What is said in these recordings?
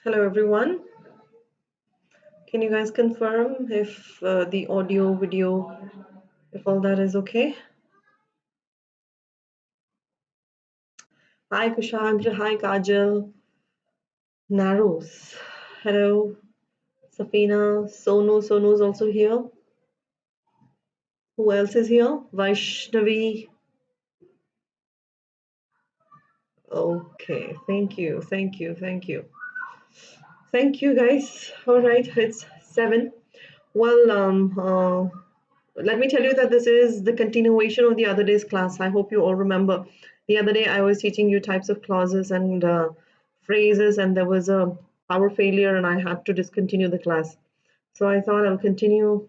Hello everyone. Can you guys confirm if the audio, video, if all that is okay? Hi Kushagra, hi Kajal, Narrows. Hello, Safina, Sonu is also here. Who else is here? Vaishnavi. Okay, thank you. Thank you guys. All right, it's 7. Well, let me tell you that this is the continuation of the other day's class. I hope you all remember. The other day I was teaching you types of clauses and phrases, and there was a power failure and I had to discontinue the class. So I thought I'll continue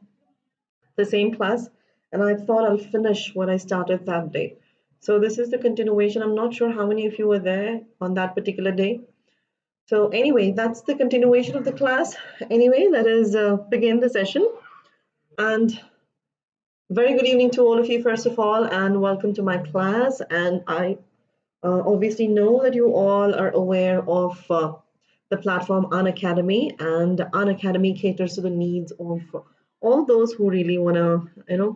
the same class, and I thought I'll finish what I started that day. So this is the continuation. I'm not sure how many of you were there on that particular day. So anyway, that's the continuation of the class. Anyway, let us begin the session. And very good evening to all of you, first of all, and welcome to my class. And I obviously know that you all are aware of the platform Unacademy, and Unacademy caters to the needs of all those who really want to,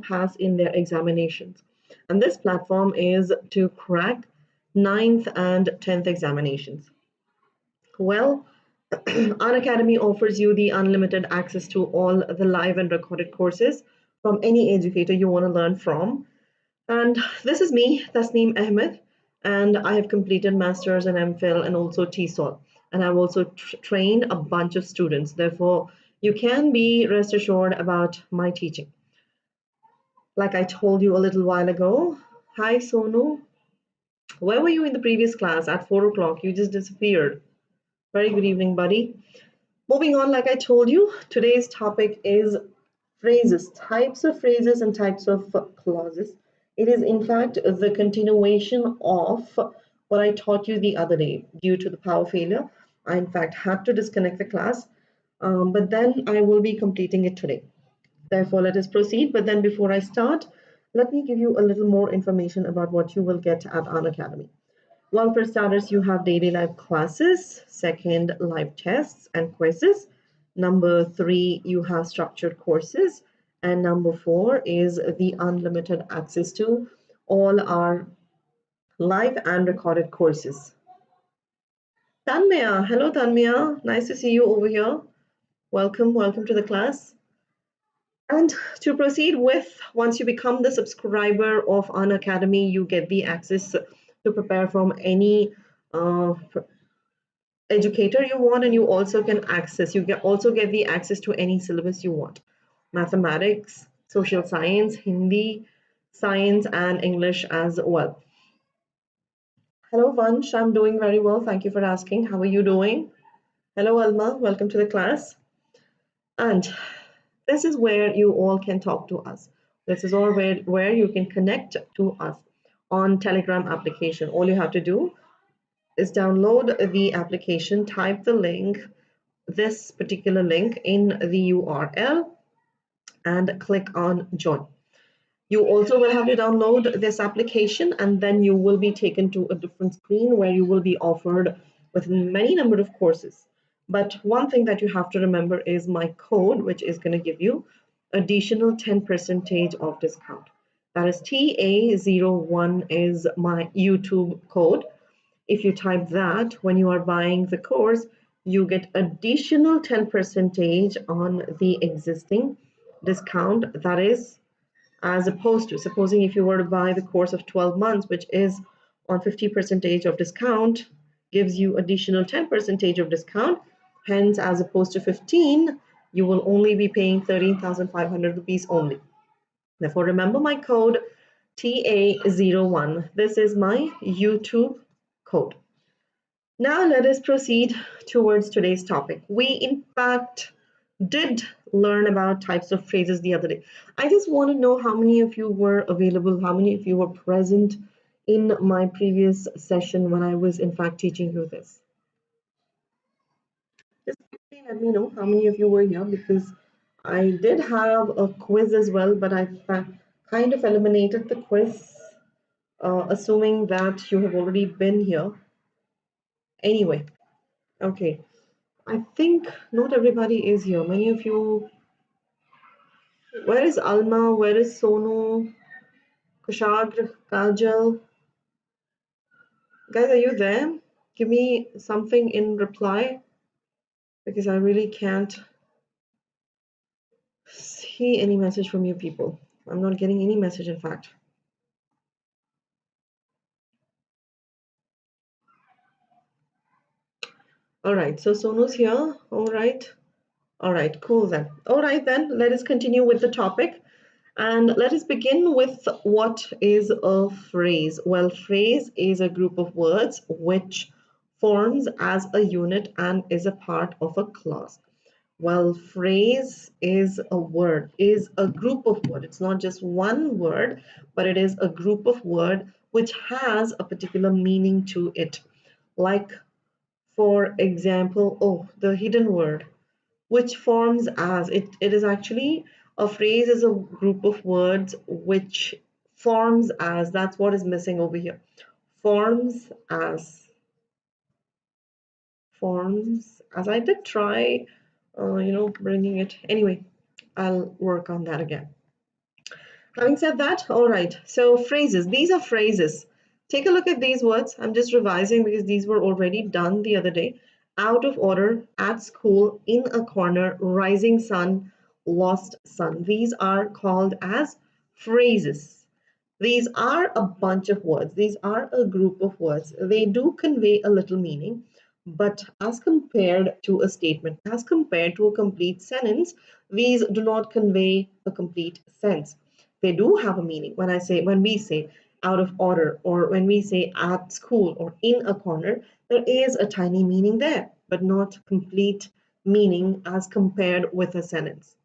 pass in their examinations. And this platform is to crack 9th and 10th examinations. Well, Unacademy offers you the unlimited access to all the live and recorded courses from any educator you want to learn from. And this is me, Tasneem Ahmed, and I have completed Masters and MPhil and also TESOL. And I've also trained a bunch of students. Therefore, you can be rest assured about my teaching. Like I told you a little while ago, hi Sonu, where were you in the previous class at 4 o'clock? You just disappeared. Very good evening, buddy. Moving on, like I told you, today's topic is phrases, types of phrases and types of clauses. It is in fact the continuation of what I taught you the other day. Due to the power failure, I in fact had to disconnect the class, but then I will be completing it today. Therefore, let us proceed. But then before I start, let me give you a little more information about what you will get at Unacademy. Well, for starters, you have daily live classes. Second, live tests and quizzes. Number 3, you have structured courses. And number 4 is the unlimited access to all our live and recorded courses. Tanmaya, hello Tanmaya, nice to see you over here. Welcome to the class. And to proceed with, once you become the subscriber of Unacademy, you get the access to prepare from any educator you want, and you also can access, also get the access to any syllabus you want. Mathematics, social science, Hindi, science, and English as well. Hello Vansh, I'm doing very well. Thank you for asking. How are you doing? Hello Alma, welcome to the class. And this is where you all can talk to us. This is all where you can connect to us on Telegram application. All you have to do is download the application, type the link, this particular link in the URL, and click on join. You also will have to download this application, and then you will be taken to a different screen where you will be offered with many number of courses. But one thing that you have to remember is my code, which is going to give you additional 10% of discount. That is TA01 is my YouTube code. If you type that when you are buying the course, you get additional 10% on the existing discount. That is, as opposed to, supposing if you were to buy the course of 12 months, which is on 50% of discount, gives you additional 10% of discount. Hence, as opposed to 15, you will only be paying 13,500 rupees only. Therefore, remember my code TA01. This is my YouTube code. Now let us proceed towards today's topic. We in fact did learn about types of phrases the other day. I just want to know how many of you were available, how many of you were present in my previous session when I was in fact teaching you this. Just quickly let me know how many of you were here, because I did have a quiz as well, but I kind of eliminated the quiz, assuming that you have already been here. Anyway, okay. I think not everybody is here. Many of you. Where is Alma? Where is Sonu? Kushagr, Kajal? Guys, are you there? Give me something in reply, because I really can't see any message from you people. I'm not getting any message, in fact. All right, so Sonu's here. All right. All right, cool then. All right, then let us continue with the topic. And let us begin with what is a phrase. Well, phrase is a group of words which forms as a unit and is a part of a clause. Well, phrase is a word, is a group of words. It's not just one word, but it is a group of words which has a particular meaning to it. Like, for example, oh, the hidden word, which forms as, it is actually, a phrase is a group of words which forms as, that's what is missing over here. Forms as. Forms as. I did try bringing it. Anyway, I'll work on that again. Having said that, all right, so phrases, these are phrases. Take a look at these words. I'm just revising because these were already done the other day. Out of order, at school, in a corner, rising sun, lost son. These are called as phrases. These are a bunch of words. These are a group of words. They do convey a little meaning, but as compared to a statement, as compared to a complete sentence, these do not convey a complete sense. They do have a meaning. When we say out of order, or when we say at school or in a corner, there is a tiny meaning there, but not complete meaning as compared with a sentence.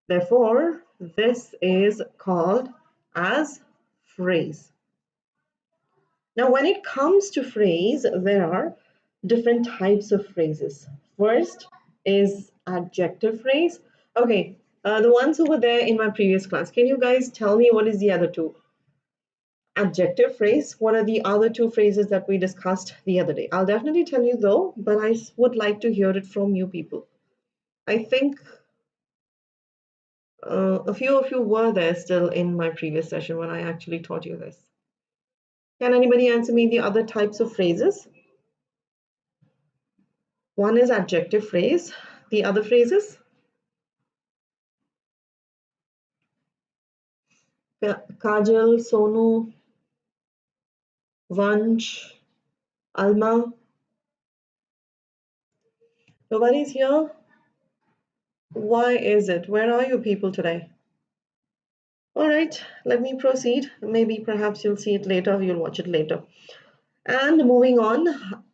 Therefore, this is called as phrase. Now, when it comes to phrase, there are different types of phrases. First is adjective phrase. Okay, the ones who were there in my previous class, can you guys tell me what is the other two? Adjective phrase. What are the other two phrases that we discussed the other day? I'll definitely tell you though, but I would like to hear it from you people. I think a few of you were there still in my previous session when I actually taught you this. Can anybody answer me the other types of phrases? One is adjective phrase. The other phrases? Kajal, Sonu, Vansh, Alma. Nobody's here? Why is it? Where are you people today? All right, let me proceed. Maybe perhaps you'll see it later, you'll watch it later. And moving on,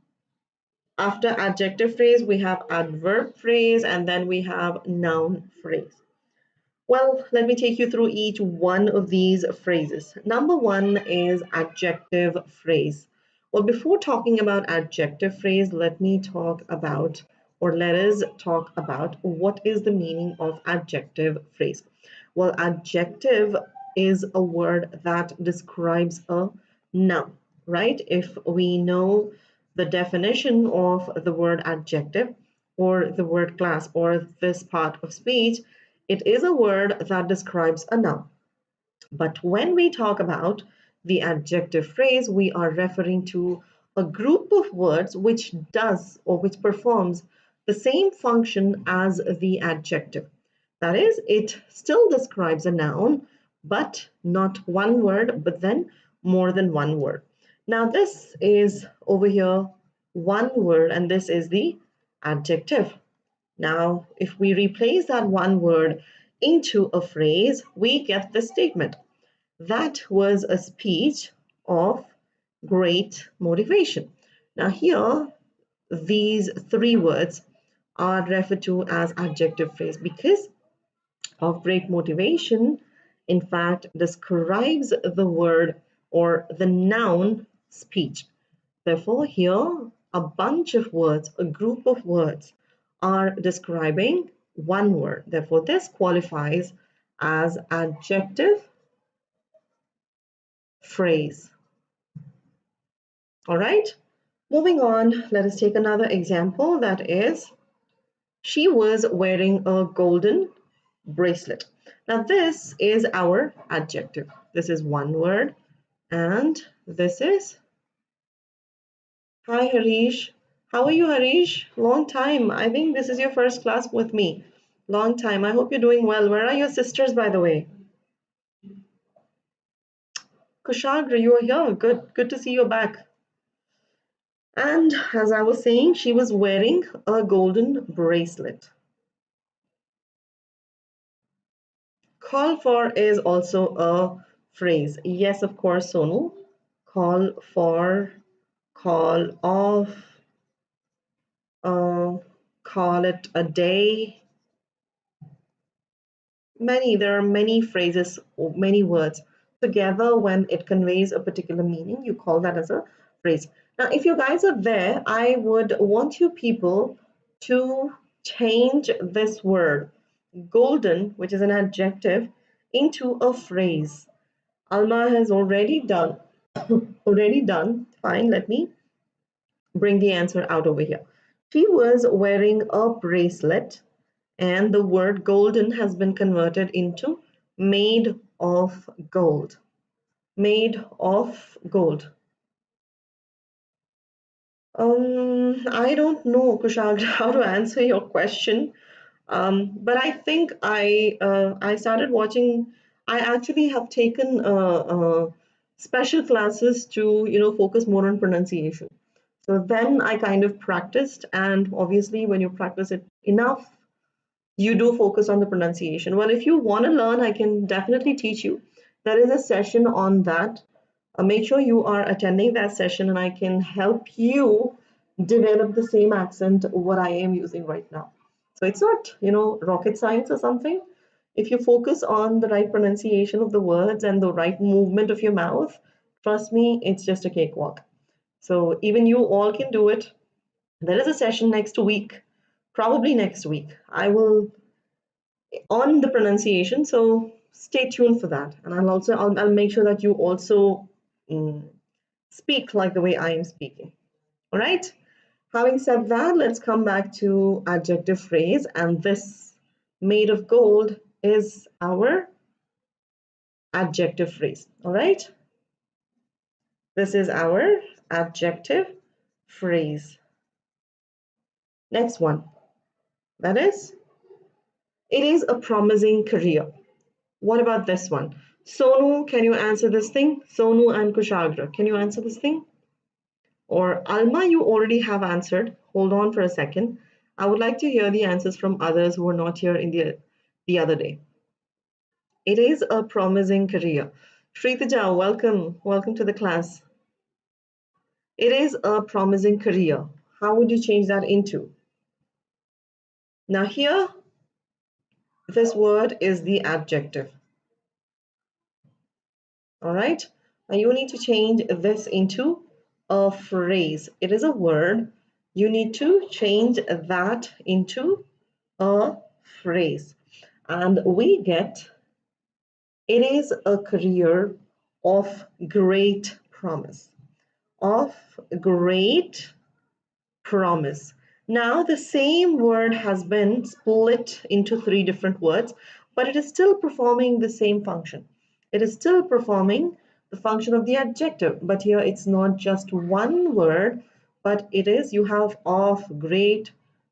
after adjective phrase, we have adverb phrase, and then we have noun phrase. Well, let me take you through each one of these phrases. Number one is adjective phrase. Well, before talking about adjective phrase, let us talk about what is the meaning of adjective phrase. Well, adjective is a word that describes a noun, right? If we know the definition of the word adjective or the word class or this part of speech, it is a word that describes a noun. But when we talk about the adjective phrase, we are referring to a group of words which does or which performs the same function as the adjective. That is, it still describes a noun, but not one word, but then more than one word. Now, this is over here one word, and this is the adjective. Now, if we replace that one word into a phrase, we get this statement. That was a speech of great motivation. Now here, these three words are referred to as adjective phrase because of great motivation, in fact, describes the word or the noun speech. Therefore, here, a bunch of words, a group of words are describing one word. Therefore, this qualifies as adjective phrase. All right, moving on, let us take another example, that is, she was wearing a golden bracelet. Now, this is our adjective. This is one word, and this is, hi Harish. How are you, Harish? Long time. I think this is your first class with me. Long time. I hope you're doing well. Where are your sisters, by the way? Kushagra, you are here. Good to see you back. And as I was saying, she was wearing a golden bracelet. Call for is also a phrase. Yes, of course, Sonu. Call for, call off, call it a day. There are many phrases, or many words together. When it conveys a particular meaning, you call that as a phrase. Now, if you guys are there, I would want you people to change this word golden, which is an adjective, into a phrase. Alma has already done. Fine, let me bring the answer out over here. She was wearing a bracelet, and the word golden has been converted into made of gold. Made of gold. I don't know, Kushagra, how to answer your question. But I think I started watching. I actually have taken special classes to focus more on pronunciation. So then I kind of practiced, and obviously when you practice it enough, you do focus on the pronunciation. Well, if you want to learn, I can definitely teach you. There is a session on that. Make sure you are attending that session, and I can help you develop the same accent what I am using right now. So it's not, rocket science or something. If you focus on the right pronunciation of the words and the right movement of your mouth, trust me, it's just a cakewalk. So even you all can do it. There is a session next week, probably next week. I will on the pronunciation, so stay tuned for that. And I'll make sure that you also speak like the way I am speaking. All right. Having said that, let's come back to adjective phrase, and this made of gold is our adjective phrase. All right. This is our adjective phrase. Next one. That is, it is a promising career. What about this one? Sonu, can you answer this thing? Sonu and Kushagra, can you answer this thing? Or Alma, you already have answered. Hold on for a second. I would like to hear the answers from others who were not here in the other day. It is a promising career. Shritaja, welcome. Welcome to the class. It is a promising career. How would you change that into? Now here, this word is the adjective. All right. Now you need to change this into a phrase. It is a word. You need to change that into a phrase. And we get, it is a career of great promise. Of great promise. Now the same word has been split into 3 different words, but it is still performing the same function. It is still performing the function of the adjective, but here it's not just one word, but it is, you have of great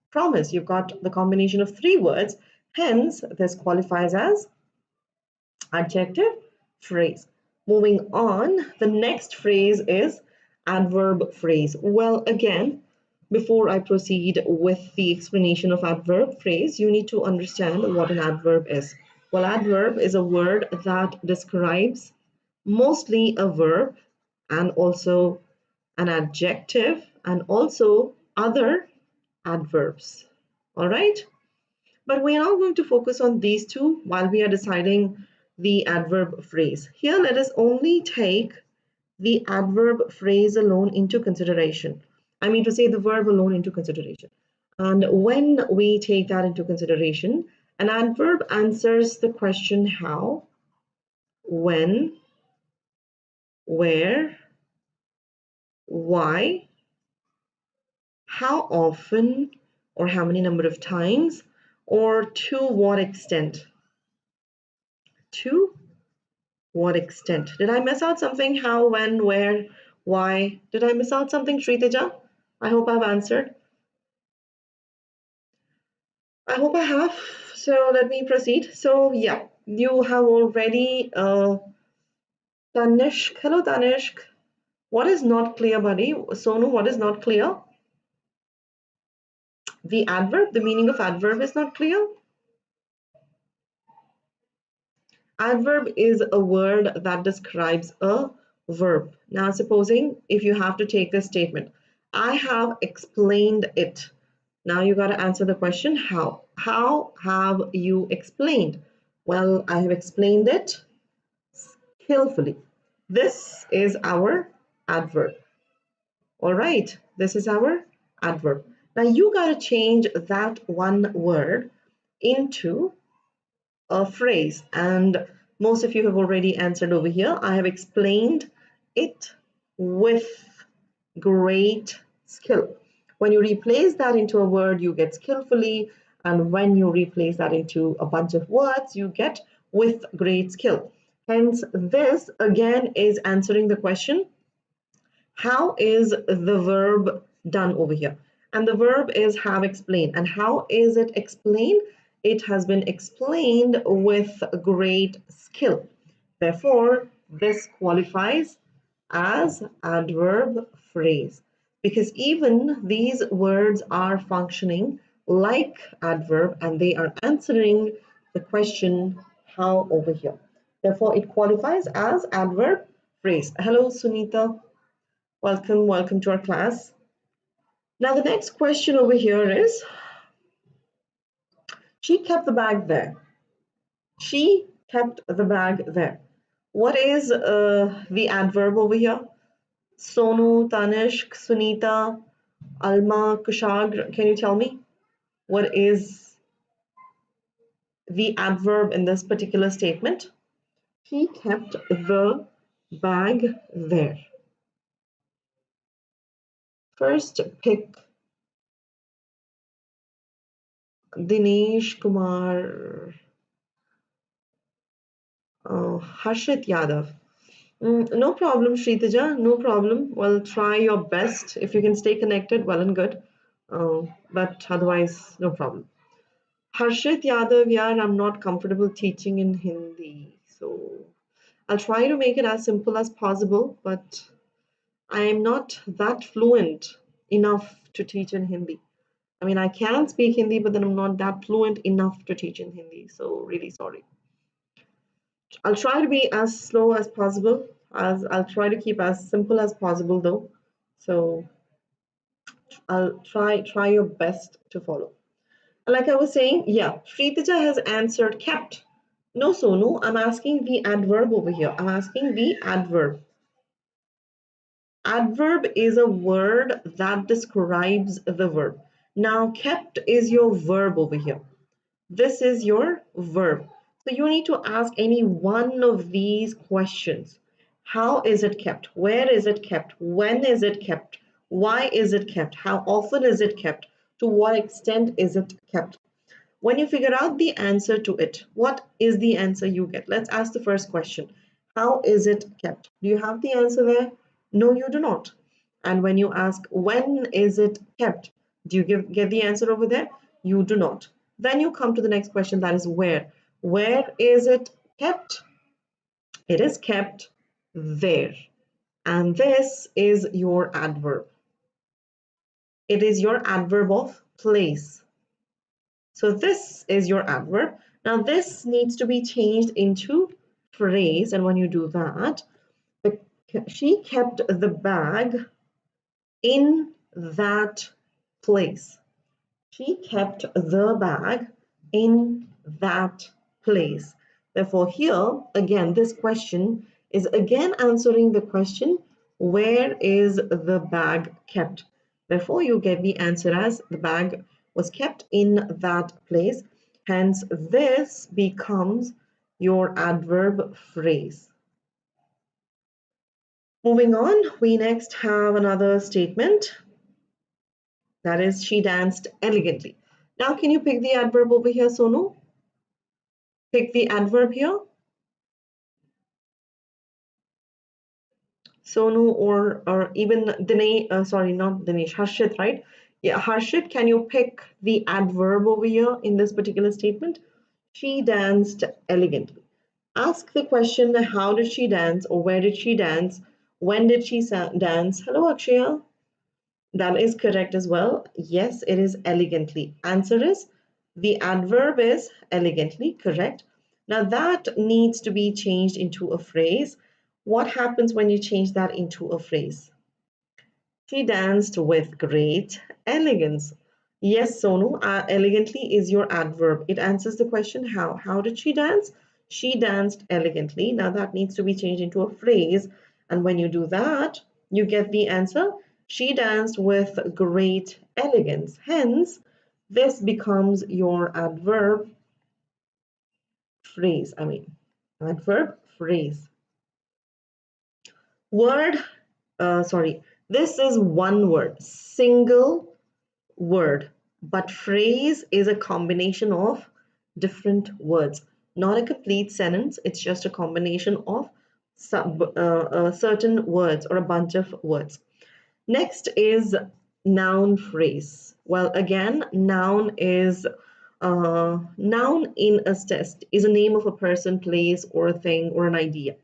promise. You've got the combination of 3 words, hence this qualifies as adjective phrase. Moving on, the next phrase is adverb phrase. Well, again, before I proceed with the explanation of adverb phrase, you need to understand what an adverb is. Well, adverb is a word that describes mostly a verb and also an adjective and also other adverbs. All right? But we are now going to focus on these two while we are deciding the adverb phrase. Here, let us only take the adverb phrase alone into consideration. I mean to say the verb alone into consideration. And when we take that into consideration, an adverb answers the question how, when, where, why, how often, or how many number of times, or to what extent. To what extent? Did I miss out something? How, when, where, why? Did I miss out something, Shriteja? I hope I've answered. I hope I have. So let me proceed. So yeah, you have already Tanishq. Hello Tanishq. What is not clear, buddy? Sonu, what is not clear? The adverb, the meaning of adverb is not clear. Adverb is a word that describes a verb. Now, supposing if you have to take this statement, I have explained it. Now you got to answer the question how. How have you explained? Well, I have explained it skillfully. This is our adverb. All right, this is our adverb. Now you got to change that one word into a phrase, and most of you have already answered over here. I have explained it with great skill. When you replace that into a word, you get skillfully, and when you replace that into a bunch of words, you get with great skill. Hence, this again is answering the question, how is the verb done over here? And the verb is have explained. And how is it explained? It has been explained with great skill. Therefore, this qualifies as adverb phrase, because even these words are functioning like adverb and they are answering the question how over here. Therefore, it qualifies as adverb phrase. Hello, Sunita. Welcome to our class. Now, the next question over here is, she kept the bag there. She kept the bag there. What is the adverb over here? Sonu, Tanishq, Sunita, Alma, Kushagra, can you tell me what is the adverb in this particular statement? He kept the bag there. First pick Dinesh Kumar, Harshit Yadav. No problem, Shritaja, no problem. Well, try your best. If you can stay connected, well and good. But otherwise, no problem. Harshit Yadav, yaar, I'm not comfortable teaching in Hindi. So I'll try to make it as simple as possible, but I am not that fluent enough to teach in Hindi. I mean, I can speak Hindi, but then I'm not that fluent enough to teach in Hindi. So really sorry. I'll try to be as slow as possible. I'll try to keep as simple as possible though. So I'll try your best to follow. Like I was saying, yeah, Shritaja has answered kept. No, Sonu, I'm asking the adverb over here. I'm asking the adverb. Adverb is a word that describes the verb. Now, kept is your verb over here. This is your verb. So you need to ask any one of these questions. How is it kept? Where is it kept? When is it kept? Why is it kept? How often is it kept? To what extent is it kept? When you figure out the answer to it, what is the answer you get? Let's ask the first question. How is it kept? Do you have the answer there? No, you do not. And when you ask, when is it kept? Do you get the answer over there? You do not. Then you come to the next question, that is where. Where is it kept? It is kept there. And this is your adverb. It is your adverb of place. So this is your adverb. Now this needs to be changed into phrase. And when you do that, she kept the bag in that place. She kept the bag in that place. Therefore, here again, this question is again answering the question, where is the bag kept? Therefore, you get the answer as the bag was kept in that place. Hence, this becomes your adverb phrase. Moving on, we next have another statement. That is, she danced elegantly. Now, can you pick the adverb over here, Sonu? Pick the adverb here. Sonu or even Dinesh, sorry, not Dinesh, Harshit, right? Yeah, Harshit, can you pick the adverb over here in this particular statement? She danced elegantly. Ask the question, how did she dance or where did she dance? When did she dance? Hello, Akshaya. That is correct as well. Yes, it is elegantly. Answer is the adverb is elegantly, correct. Now that needs to be changed into a phrase. What happens when you change that into a phrase? She danced with great elegance. Yes, Sonu, elegantly is your adverb. It answers the question how. How did she dance? She danced elegantly. Now that needs to be changed into a phrase. And when you do that, you get the answer. She danced with great elegance. Hence, this becomes your adverb phrase. Adverb phrase. Word, sorry, this is one word, single word, but phrase is a combination of different words, not a complete sentence. It's just a combination of certain words or a bunch of words. Next is noun phrase. Well, again, noun is noun in a test is a name of a person, place, or a thing or an idea.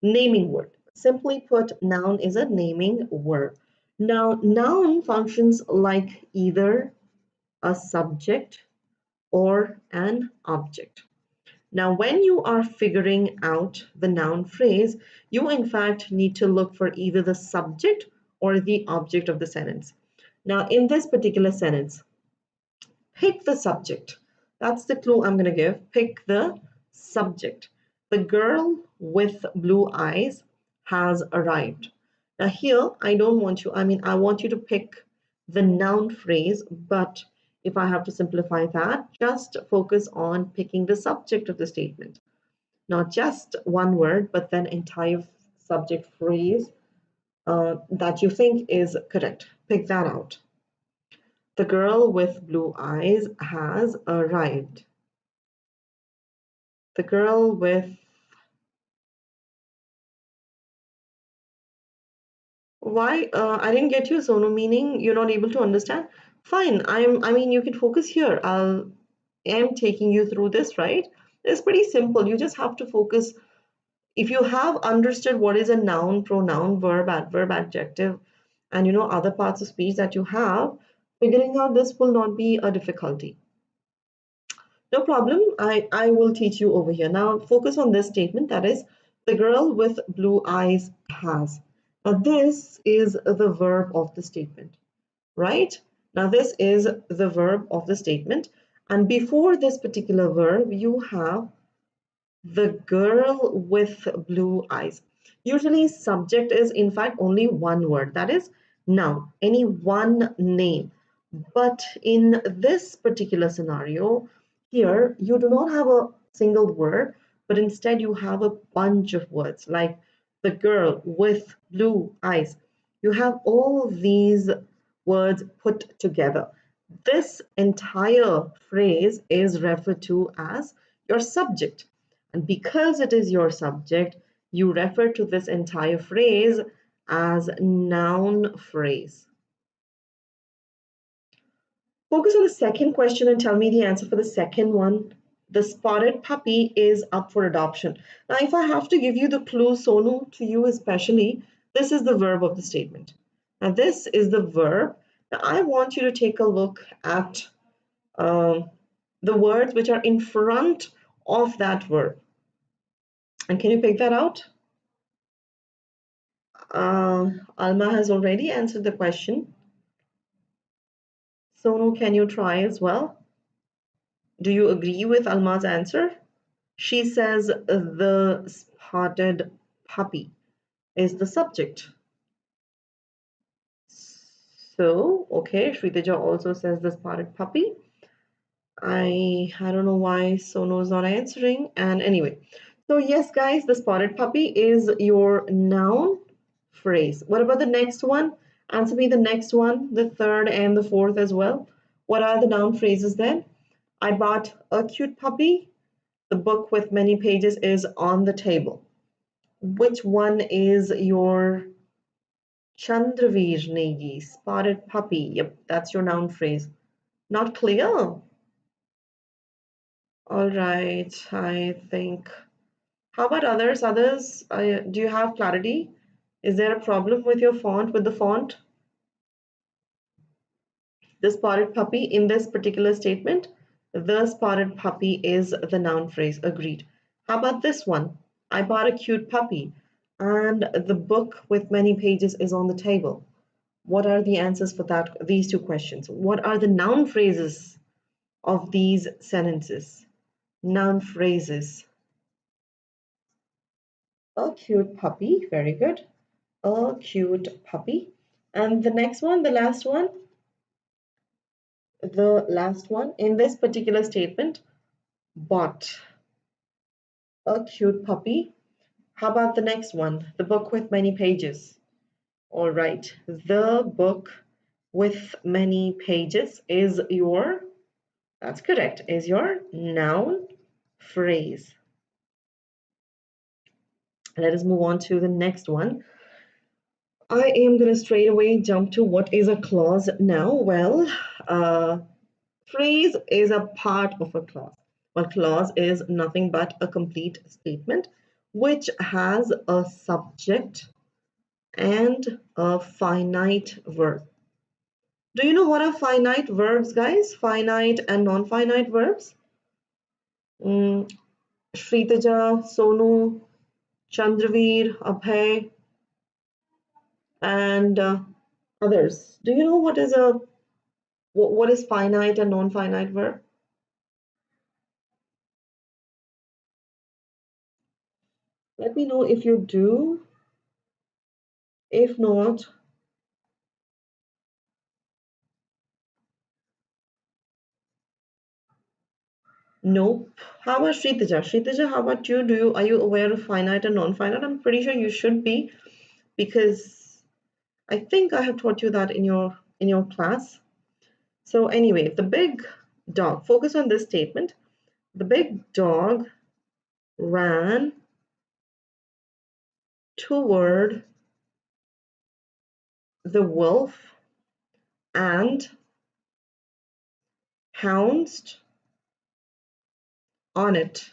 Naming word. Simply put, noun is a naming word. Now, noun functions like either a subject or an object. Now, when you are figuring out the noun phrase, you in fact need to look for either the subject or the object of the sentence. Now, in this particular sentence, pick the subject. That's the clue I'm going to give. Pick the subject. The girl with blue eyes has arrived. Now here, I don't want you, I want you to pick the noun phrase, but if I have to simplify that, just focus on picking the subject of the statement. Not just one word, but then entire subject phrase that you think is correct. Pick that out. The girl with blue eyes has arrived. The girl with why I didn't get you, Sonu, meaning you're not able to understand. Fine, you can focus here. I'm taking you through this, right? It's pretty simple. You just have to focus. If you have understood what is a noun, pronoun, verb, adverb, adjective, and other parts of speech that you have, figuring out this will not be a difficulty. No problem. I will teach you over here. Now focus on this statement, that is, the girl with blue eyes has. Now this is the verb of the statement, right? Now this is the verb of the statement. And before this particular verb, you have the girl with blue eyes. Usually subject is in fact only one word, that is noun, any one name. But in this particular scenario, here you do not have a single word, but instead you have a bunch of words like the girl with blue eyes. You have all these words put together. This entire phrase is referred to as your subject. And because it is your subject, you refer to this entire phrase as noun phrase. Focus on the second question and tell me the answer for the second one. The spotted puppy is up for adoption. Now, if I have to give you the clue, Sonu, to you especially, this is the verb of the statement. Now, this is the verb. Now, I want you to take a look at the words which are in front of that verb. And can you pick that out? Alma has already answered the question. Sonu, can you try as well? Do you agree with Alma's answer? She says the spotted puppy is the subject. So, okay, Shritaja also says the spotted puppy. I don't know why Sono is not answering. And anyway, so yes, guys, the spotted puppy is your noun phrase. What about the next one? Answer me the next one, the third and the fourth as well. What are the noun phrases then? I bought a cute puppy. The book with many pages is on the table. Which one is your Chandraveer Negi, spotted puppy? Yep, that's your noun phrase. Not clear? All right, I think. How about others? Others, do you have clarity? Is there a problem with your font, with the font? The spotted puppy in this particular statement, the spotted puppy is the noun phrase. Agreed. How about this one? I bought a cute puppy and the book with many pages is on the table. What are the answers for that? These two questions. What are the noun phrases of these sentences? Noun phrases. A cute puppy. Very good. A cute puppy. And the next one, the last one, in this particular statement, bought a cute puppy. How about the next one, the book with many pages? All right, the book with many pages is your, that's correct, is your noun phrase. Let us move on to the next one. I am going to straight away jump to what is a clause now. Well, phrase is a part of a clause. A clause is nothing but a complete statement which has a subject and a finite verb. Do you know what are finite verbs, guys? Finite and non-finite verbs? Shritaja, Sonu, Chandraveer, Abhay, and others. Do you know what is finite and non-finite verb? Let me know if you do. If not, nope. How about Shritaja? Shritaja, how about you? Are you aware of finite and non-finite? I'm pretty sure you should be, because I think I have taught you that in your class. So anyway, the big dog, focus on this statement. The big dog ran toward the wolf and pounced on it.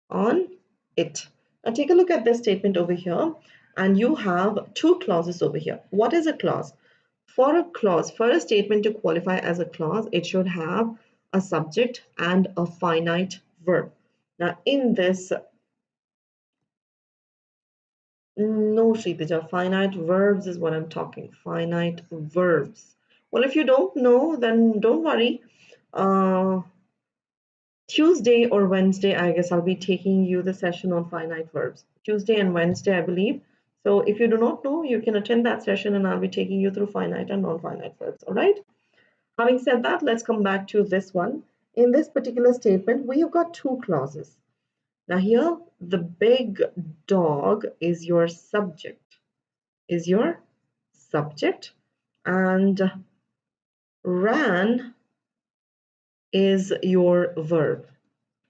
Now take a look at this statement over here, and you have two clauses over here. What is a clause? For a statement to qualify as a clause, it should have a subject and a finite verb. Now in this, no, Shritaja, finite verbs is what I'm talking. Finite verbs. Well, if you don't know, then don't worry. Tuesday or Wednesday, I guess I'll be taking you the session on finite verbs. Tuesday and Wednesday, I believe. So if you do not know, you can attend that session and I'll be taking you through finite and non-finite verbs. All right. Having said that, let's come back to this one. In this particular statement, we have got two clauses. Now here, the big dog is your subject, and ran is your verb.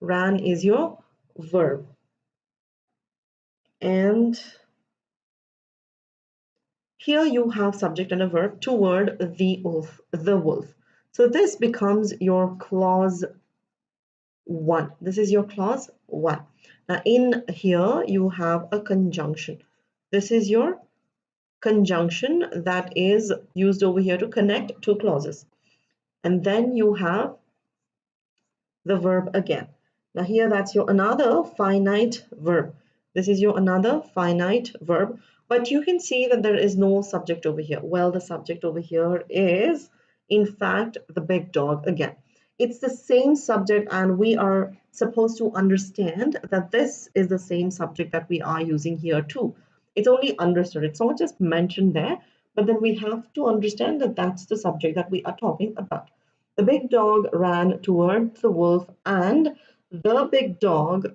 Ran is your verb. And here you have subject and a verb toward the wolf. So this becomes your clause 1. This is your clause 1. Now in here you have a conjunction. This is your conjunction that is used over here to connect two clauses. And then you have the verb again. Now here that's your another finite verb. This is your another finite verb, but you can see that there is no subject over here. Well, the subject over here is in fact the big dog again. It's the same subject, and we are supposed to understand that this is the same subject that we are using here too. It's only understood. It's not just mentioned there, but then we have to understand that that's the subject that we are talking about. The big dog ran towards the wolf and the big dog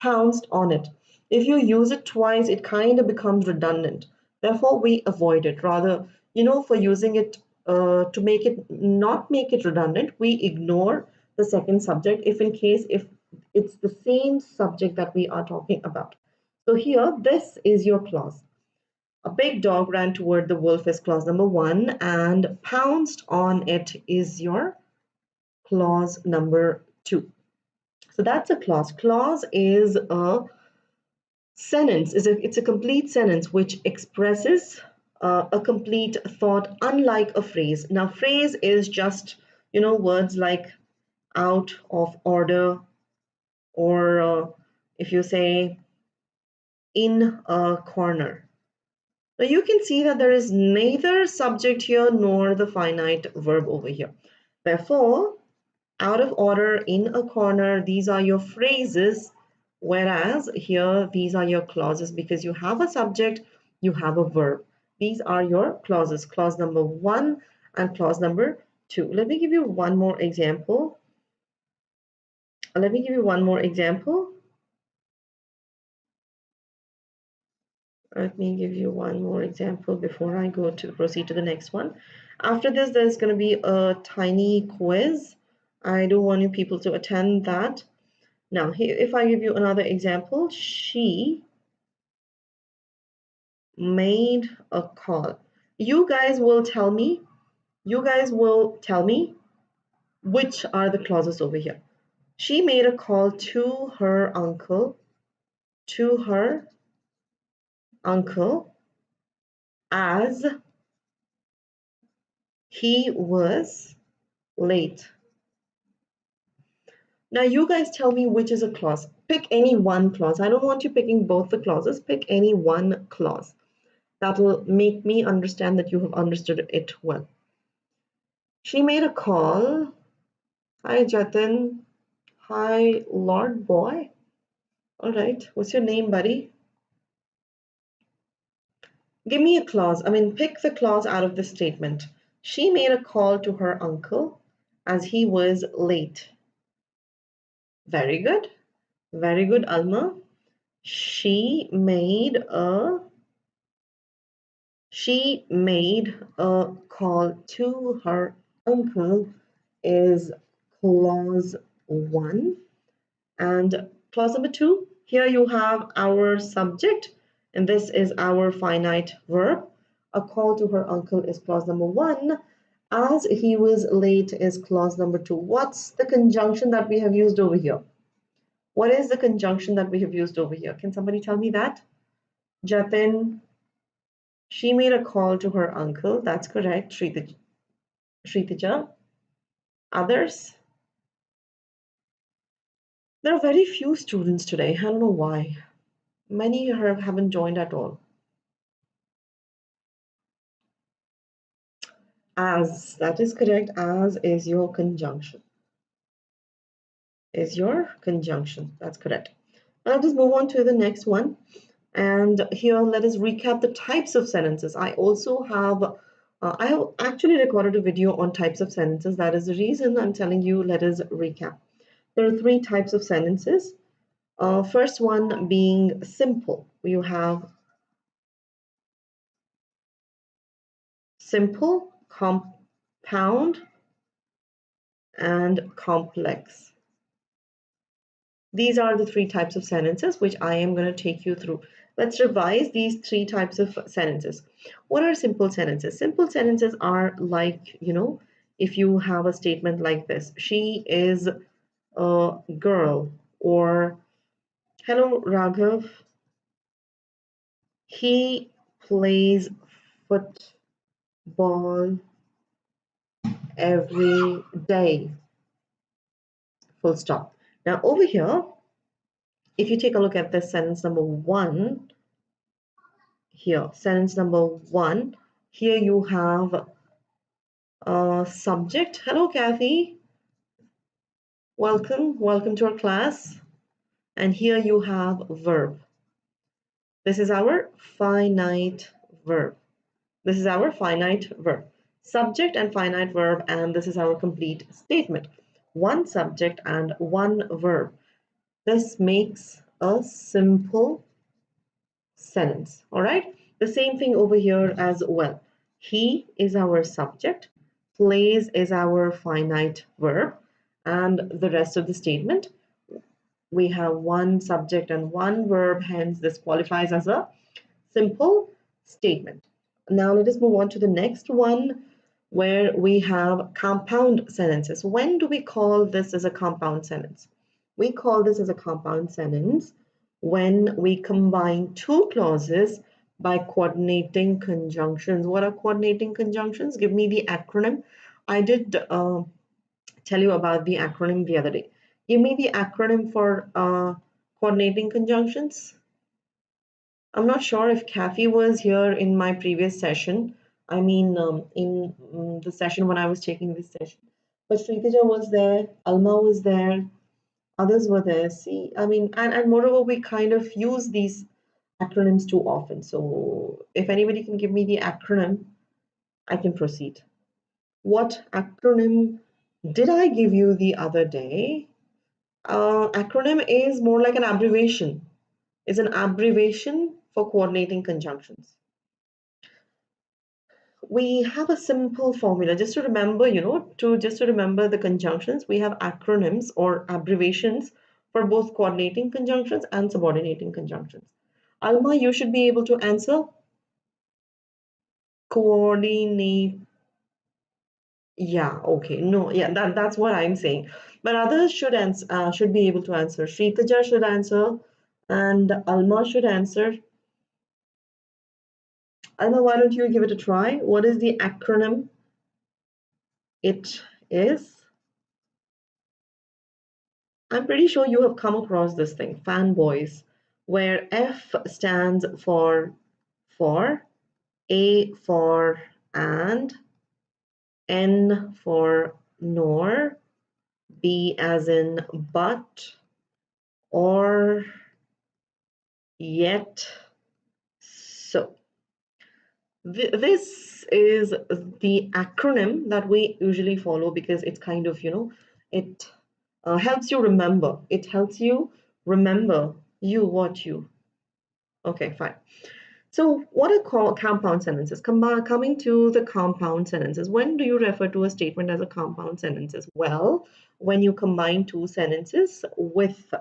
pounced on it. If you use it twice, it kind of becomes redundant. Therefore, we avoid it. Rather, for using it to make it not make it redundant, we ignore the second subject if it's the same subject that we are talking about. So here, this is your clause. A big dog ran toward the wolf is clause number 1, and pounced on it is your clause number 2. So that's a clause. Clause is a sentence. It's a complete sentence which expresses a complete thought, unlike a phrase. Now, phrase is just, words like out of order, or if you say in a corner. Now you can see that there is neither subject here nor the finite verb over here. Therefore, out of order, in a corner, these are your phrases, whereas here these are your clauses, because you have a subject, you have a verb. These are your clauses, clause number 1 and clause number 2. Let me give you one more example. Let me give you one more example. Let me give you one more example before I go to proceed to the next one. After this, there's going to be a tiny quiz. I do want you people to attend that. Now, here, if I give you another example, she made a call. You guys will tell me which are the clauses over here. She made a call to her uncle, as he was late. Now you guys tell me which is a clause. Pick any one clause. I don't want you picking both the clauses. Pick any one clause. That will make me understand that you have understood it well. She made a call. Hi, Jatin. Hi, Lord Boy. All right. What's your name, buddy? Give me a clause. Pick the clause out of the statement. She made a call to her uncle as he was late. Very good. Very good, Alma. She made a call to her uncle is clause 1. And clause number 2, here you have our subject, and this is our finite verb. A call to her uncle is clause number 1. As he was late is clause number 2. What's the conjunction that we have used over here? What is the conjunction that we have used over here? Can somebody tell me that? Jatin, she made a call to her uncle. That's correct. Shritaja. Others? There are very few students today. I don't know why. Many haven't joined at all. As, that is correct. As is your conjunction. That's correct. Now let us move on to the next one. And here, let us recap the types of sentences. I have actually recorded a video on types of sentences. That is the reason I'm telling you, let us recap. There are 3 types of sentences. First one being simple. You have simple, compound, and complex. These are the 3 types of sentences which I am going to take you through. Let's revise these 3 types of sentences. What are simple sentences? Simple sentences are like, if you have a statement like this: she is a girl, or hello Raghav, he plays football every day, full stop. Now over here, if you take a look at this sentence number 1, here, sentence number 1, here you have a subject. Hello Kathy, welcome to our class. And here you have verb. This is our finite verb. This is our finite verb. Subject and finite verb, and this is our complete statement. One subject and one verb. This makes a simple sentence. All right. The same thing over here as well. He is our subject. Plays is our finite verb. And the rest of the statement, we have one subject and one verb. Hence, this qualifies as a simple statement. Now, let us move on to the next one where we have compound sentences. When do we call this as a compound sentence? We call this as a compound sentence when we combine two clauses by coordinating conjunctions. What are coordinating conjunctions? Give me the acronym. I did tell you about the acronym the other day. Give me the acronym for coordinating conjunctions. I'm not sure if Kathy was here in my previous session. I mean, in the session when I was taking this session. But Shritaja was there, Alma was there, others were there. See, I mean, and moreover, we kind of use these acronyms too often. So if anybody can give me the acronym, I can proceed. What acronym did I give you the other day? Acronym is more like an abbreviation. It's an abbreviation for coordinating conjunctions. We have a simple formula just to remember, just to remember the conjunctions. We have acronyms or abbreviations for both coordinating conjunctions and subordinating conjunctions. Alma, you should be able to answer. Coordinate. Yeah, okay. No, yeah, that's what I'm saying. But others should answer, should be able to answer. Shritaja should answer, and Alma should answer. Alma, why don't you give it a try? What is the acronym? It is. I'm pretty sure you have come across this thing, fanboys, where F stands for, A for and, N for nor, B as in but, or, yet, so. This is the acronym that we usually follow because it's kind of, it helps you remember. It helps you remember what you. Okay, fine. So what are compound sentences? Coming to the compound sentences, when do you refer to a statement as a compound sentences? Well, when you combine two sentences with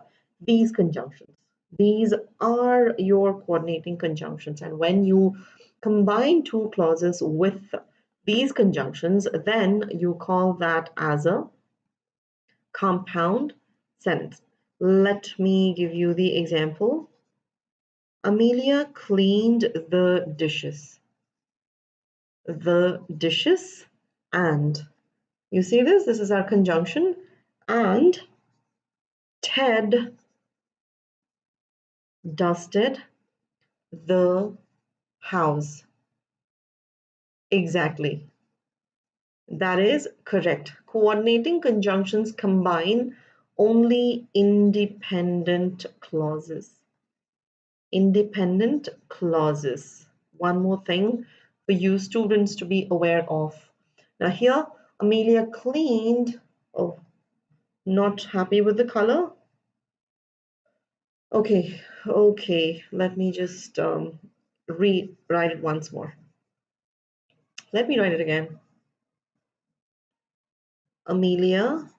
these conjunctions. These are your coordinating conjunctions. And when you combine two clauses with these conjunctions, then you call that as a compound sentence. Let me give you the example. Amelia cleaned the dishes. The dishes and, you see this? This is our conjunction. And Ted dusted the house. Exactly. That is correct. Coordinating conjunctions combine only independent clauses. Independent clauses. One more thing for you students to be aware of. Now here, Amelia cleaned. Oh, not happy with the color? Okay, let me just rewrite it once more. Let me write it again. Amelia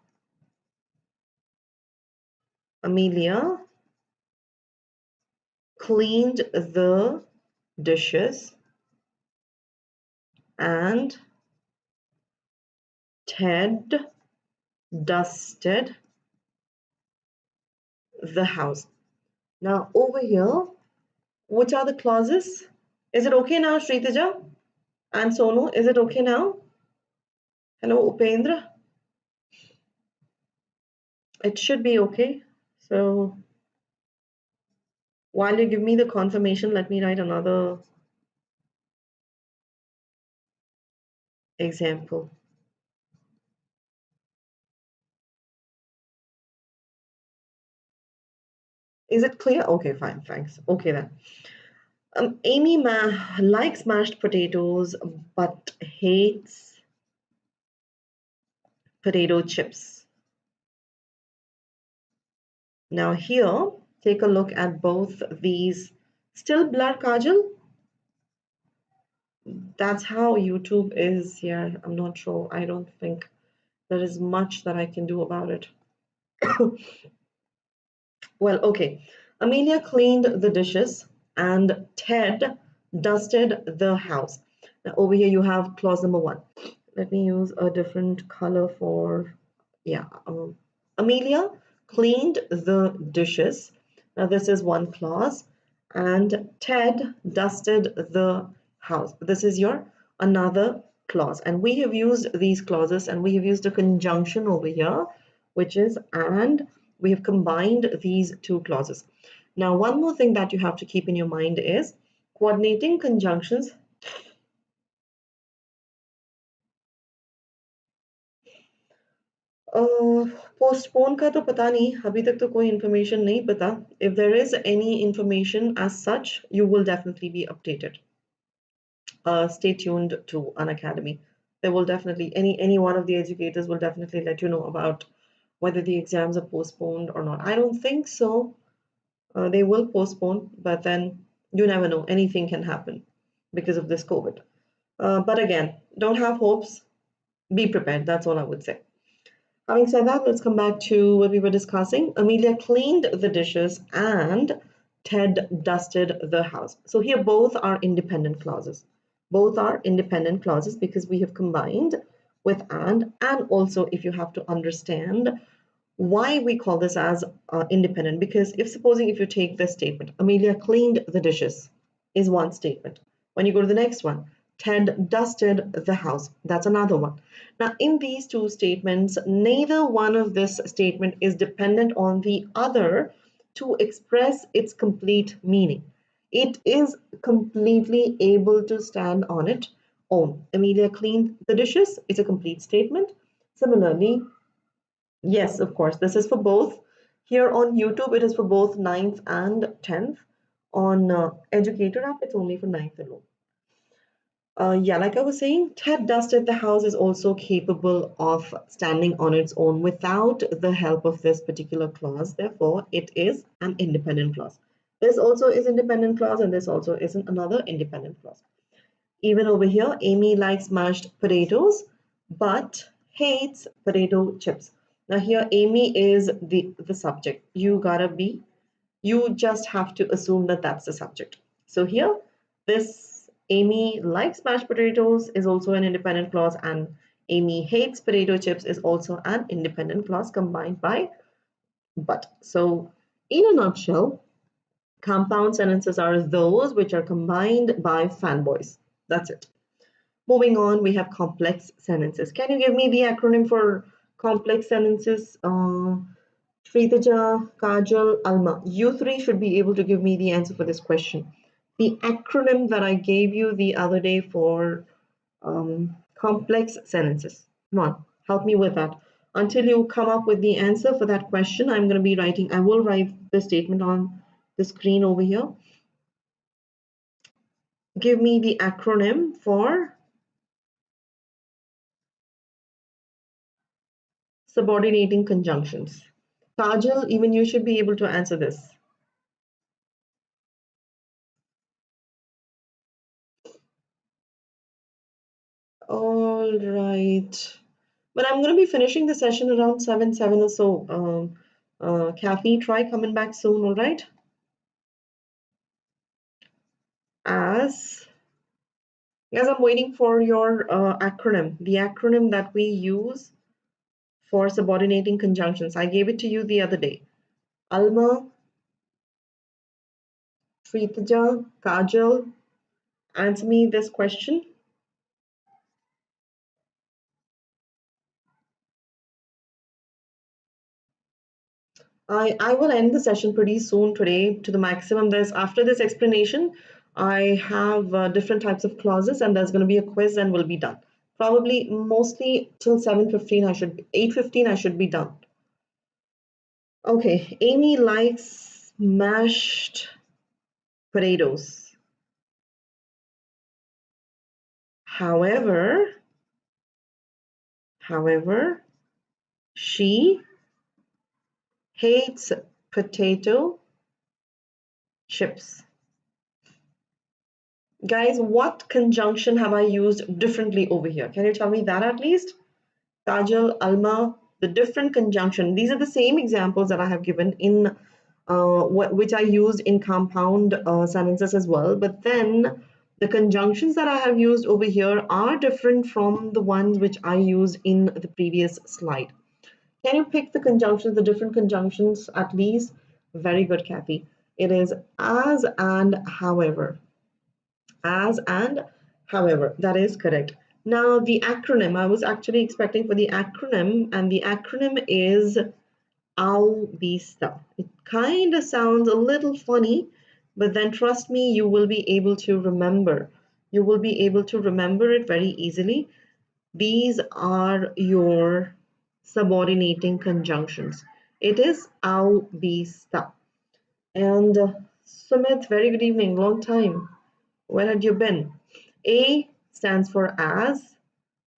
cleaned the dishes and Ted dusted the house. Now over here, which are the clauses? Is it okay now, Shritaja and Sonu? Is it okay now? Hello, Upendra. It should be okay. So while you give me the confirmation, let me write another example. Is it clear? Okay, fine, thanks. Okay then. Amy likes mashed potatoes but hates potato chips. Now here, take a look at both these. Still blur, Kajal? That's how YouTube is here. I'm not sure. I don't think there is much that I can do about it. Well, okay. Amelia cleaned the dishes and Ted dusted the house. Now, over here you have clause number 1. Let me use a different color for, yeah. Amelia cleaned the dishes. Now, this is one clause. And Ted dusted the house. This is your another clause. And we have used these clauses and we have used a conjunction over here, which is and. We have combined these two clauses. Now, one more thing that you have to keep in your mind is coordinating conjunctions. Postpone का तो पता नहीं, अभी तक तो कोई information नहीं पता. If there is any information as such, you will definitely be updated. Stay tuned to Unacademy. There will definitely any one of the educators will definitely let you know about whether the exams are postponed or not. I don't think so. They will postpone, but then you never know. Anything can happen because of this COVID. But again, don't have hopes. Be prepared. That's all I would say. Having said that, let's come back to what we were discussing. Amelia cleaned the dishes and Ted dusted the house. So here both are independent clauses. Both are independent clauses because we have combined with and also if you have to understand why we call this as independent, because supposing if you take this statement, Amelia cleaned the dishes is one statement. When you go to the next one, Ted dusted the house, that's another one. Now in these two statements, neither one of this statement is dependent on the other to express its complete meaning. It is completely able to stand on its own. Amelia cleaned the dishes is a complete statement. Similarly, yes, of course, this is for both. Here on YouTube, it is for both 9th and 10th. On Educator app, it's only for 9th alone. Yeah, like I was saying, Ted dusted the house is also capable of standing on its own without the help of this particular clause. Therefore, it is an independent clause. This also is independent clause and this also is another independent clause. Even over here, Amy likes mashed potatoes but hates potato chips. Now here, Amy is the subject. You just have to assume that that's the subject. So here, this Amy likes mashed potatoes is also an independent clause and Amy hates potato chips is also an independent clause combined by but. So in a nutshell, compound sentences are those which are combined by fanboys. That's it. Moving on, we have complex sentences. Can you give me the acronym for complex sentences? Shritaja, Kajal, Alma. You three should be able to give me the answer for this question. The acronym that I gave you the other day for complex sentences. Come on, help me with that. Until you come up with the answer for that question, I'm going to be writing, I will write the statement on the screen over here. Give me the acronym for subordinating conjunctions. Kajal, even you should be able to answer this. All right. But I'm going to be finishing the session around 7 or so. Kathy, try coming back soon, all right? As I'm waiting for your acronym, the acronym that we use for subordinating conjunctions. I gave it to you the other day. Alma, Shritaja, Kajal, answer me this question. I will end the session pretty soon today to the maximum. After this explanation, I have different types of clauses and there's going to be a quiz and we'll be done. Probably mostly till 7:15 8:15 I should be done. Okay, Amy likes mashed potatoes. However, she hates potato chips. Guys, what conjunction have I used differently over here? Can you tell me that at least? Kajal, Alma, the different conjunction. These are the same examples that I have given in which I used in compound sentences as well. But then the conjunctions that I have used over here are different from the ones which I used in the previous slide. Can you pick the conjunctions, the different conjunctions at least? Very good, Kathy. It is as and however. As and however, that is correct. Now the acronym, I was actually expecting for the acronym, and the acronym is AUBISTA. It kind of sounds a little funny, but then trust me, you will be able to remember. You will be able to remember it very easily. These are your subordinating conjunctions. It is AUBISTA. And Sumit, very good evening, long time. Where had you been? A stands for as,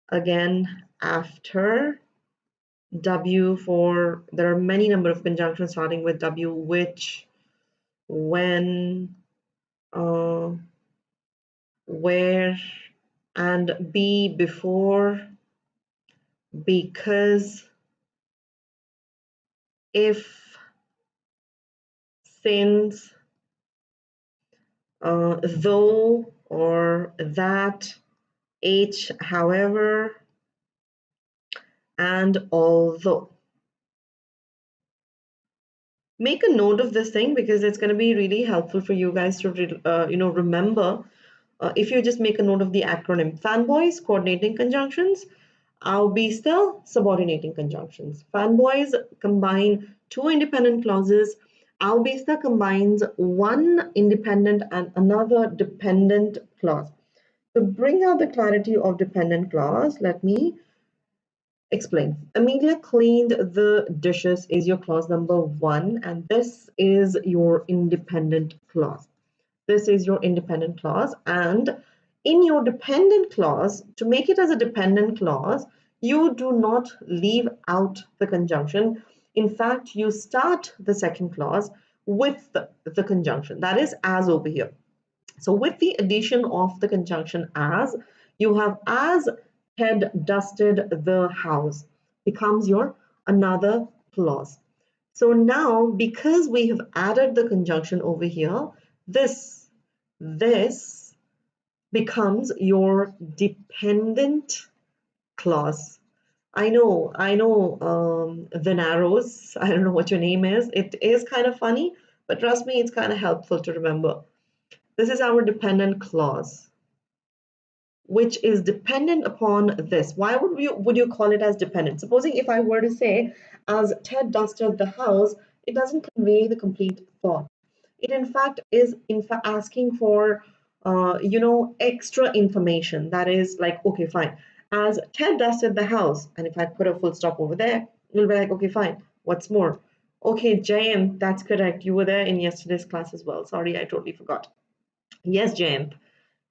again after, W for, there are many number of conjunctions starting with W, which, when, where, and B before, because, if, since, though or that, H however, and although. Make a note of this thing because it's going to be really helpful for you guys to remember. If you just make a note of the acronym: fanboys, coordinating conjunctions; AUBISTA, subordinating conjunctions. Fanboys combine two independent clauses. AUBISTA combines one independent and another dependent clause. To bring out the clarity of dependent clause, let me explain. Amelia cleaned the dishes is your clause number 1, and this is your independent clause. This is your independent clause, and in your dependent clause, to make it as a dependent clause, you do not leave out the conjunction. In fact, you start the second clause with the conjunction, that is as over here. So with the addition of the conjunction as, you have as Ted dusted the house becomes your another clause. So now, because we have added the conjunction over here, this becomes your dependent clause. I know, the narrows, I don't know what your name is. It is kind of funny, but trust me, it's kind of helpful to remember. This is our dependent clause, which is dependent upon this. Why would you call it as dependent? Supposing if I were to say, as Ted dusted the house, it doesn't convey the complete thought. It in fact is asking for extra information. That is like, okay, fine. As Ted dusted the house, and if I put a full stop over there, you'll be like, okay, fine. What's more? Okay, Jayant, that's correct. You were there in yesterday's class as well. Sorry, I totally forgot. Yes, Jayant.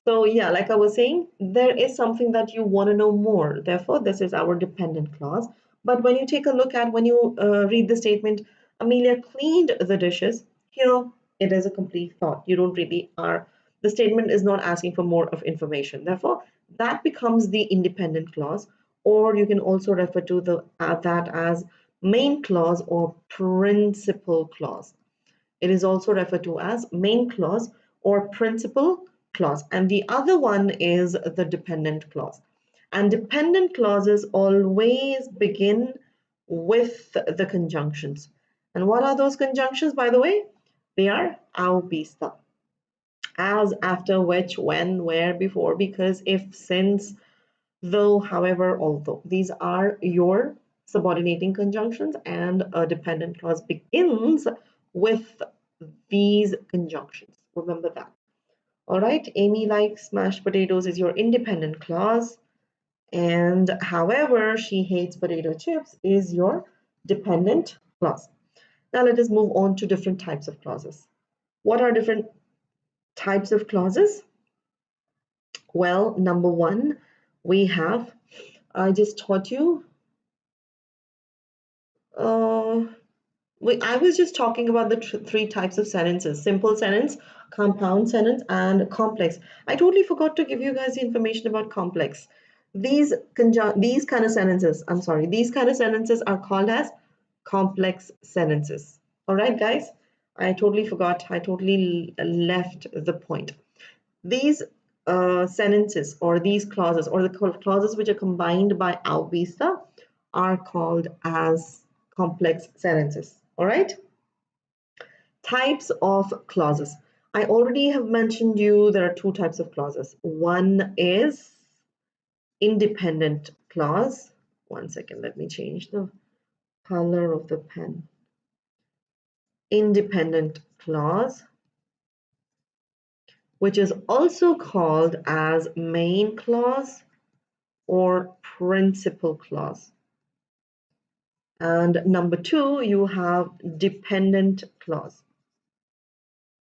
So yeah, like I was saying, there is something that you want to know more. Therefore, this is our dependent clause. But when you take a look at, when you read the statement, Amelia cleaned the dishes, here it is a complete thought. You don't really the statement is not asking for more of information. Therefore, that becomes the independent clause, or you can also refer to that as main clause or principal clause. It is also referred to as main clause or principal clause, and the other one is the dependent clause. And dependent clauses always begin with the conjunctions. And what are those conjunctions, by the way? They are AUBISTA. As, after, which, when, where, before, because, if, since, though, however, although. These are your subordinating conjunctions, and a dependent clause begins with these conjunctions. Remember that. All right, Amy likes mashed potatoes is your independent clause, and however she hates potato chips is your dependent clause. Now let us move on to different types of clauses. What are different types of clauses? Well, number one, we have, I just taught you, I was just talking about the three types of sentences: simple sentence, compound sentence, and complex. I totally forgot to give you guys the information about complex. These kind of sentences, I'm sorry, these kind of sentences are called as complex sentences. All right, guys, I totally forgot. I totally left the point. These sentences or these clauses or the clauses which are combined by au vista are called as complex sentences. All right. Types of clauses. I already have mentioned you there are two types of clauses. One is independent clause. One second, let me change the color of the pen. Independent clause, which is also called as main clause or principal clause. And number two, you have dependent clause.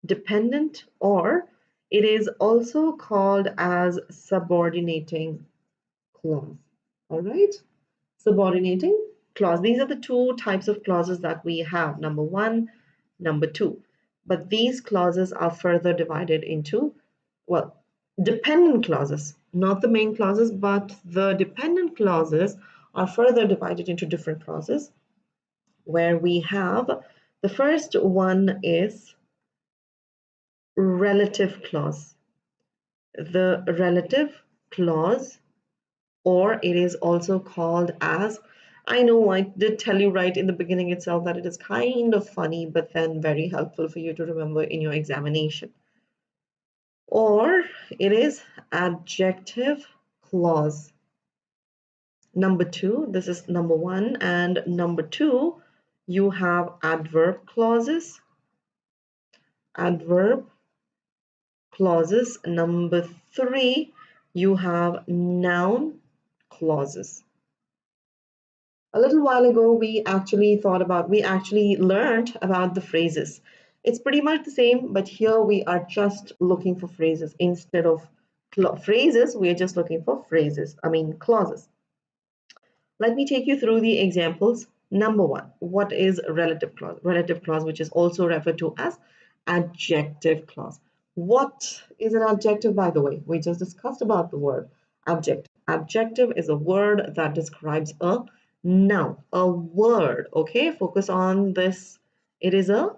Dependent, or it is also called as subordinating clause. All right, subordinating clause. These are the two types of clauses that we have, number one, number two. But these clauses are further divided into, well, dependent clauses, not the main clauses, but the dependent clauses are further divided into different clauses, where we have the first one is relative clause. The relative clause, or it is also called as, I know I did tell you right in the beginning itself that it is kind of funny, but then very helpful for you to remember in your examination. Or it is adjective clause. Number two, this is number one, and number two, you have adverb clauses. Adverb clauses. Number three, you have noun clauses. A little while ago, we actually learned about the phrases. It's pretty much the same, but here we are just looking for phrases. Instead of phrases, we are just looking for clauses. Let me take you through the examples. Number one, what is relative clause? Relative clause, which is also referred to as adjective clause. What is an adjective, by the way? We just discussed about the word adjective. Adjective is a word that describes a noun, a word. Okay, focus on this. It is a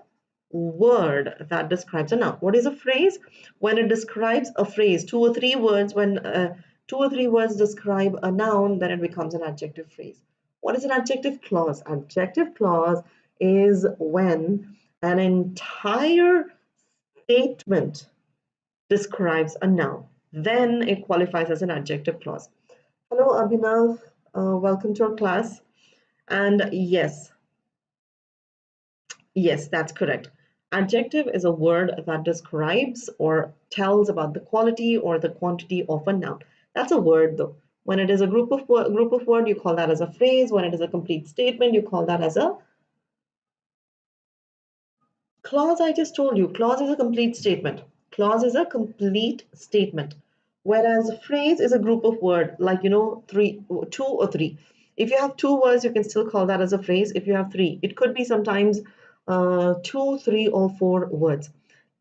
word that describes a noun. What is a phrase? When it describes a phrase, two or three words, when two or three words describe a noun, then it becomes an adjective phrase. What is an adjective clause? Adjective clause is when an entire statement describes a noun. Then it qualifies as an adjective clause. Hello, Abhinav. Welcome to our class. And yes, that's correct. Adjective is a word that describes or tells about the quality or the quantity of a noun. That's a word though. When it is a group of word, you call that as a phrase. When it is a complete statement, you call that as a clause. I just told you, clause is a complete statement. Clause is a complete statement. Whereas a phrase is a group of word, like, you know, two or three. If you have two words, you can still call that as a phrase. If you have three, it could be sometimes 2, 3, or 4 words.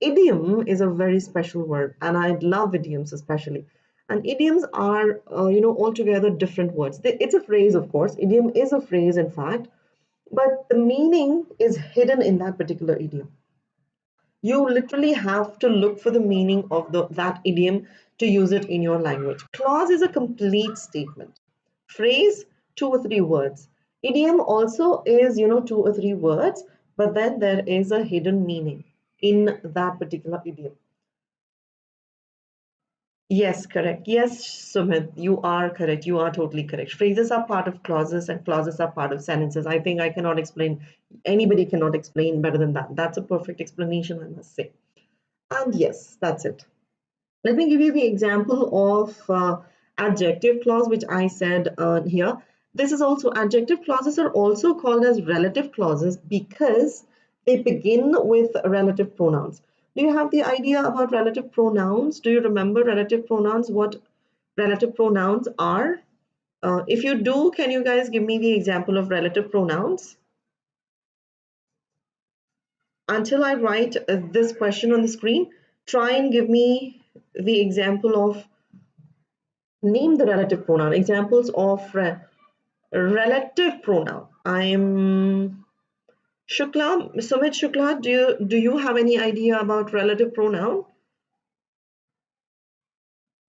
Idiom is a very special word, and I love idioms especially. And idioms are, altogether different words. It's a phrase, of course. Idiom is a phrase, in fact, but the meaning is hidden in that particular idiom. You literally have to look for the meaning of that idiom to use it in your language. Clause is a complete statement. Phrase, 2 or 3 words. Idiom also is, 2 or 3 words, but then there is a hidden meaning in that particular idiom. Yes, correct. Yes, Sumit, you are correct. You are totally correct. Phrases are part of clauses and clauses are part of sentences. I think I cannot explain, anybody cannot explain better than that. That's a perfect explanation, I must say. And yes, that's it. Let me give you the example of adjective clause, which I said here. This is also, adjective clauses are also called as relative clauses because they begin with relative pronouns. Do you have the idea about relative pronouns? Do you remember relative pronouns, what relative pronouns are? If you do, can you guys give me the example of relative pronouns? Until I write this question on the screen, try and give me the example of, name the relative pronoun, examples of relative pronoun. I'm Shukla, Sumit Shukla, do you have any idea about relative pronoun?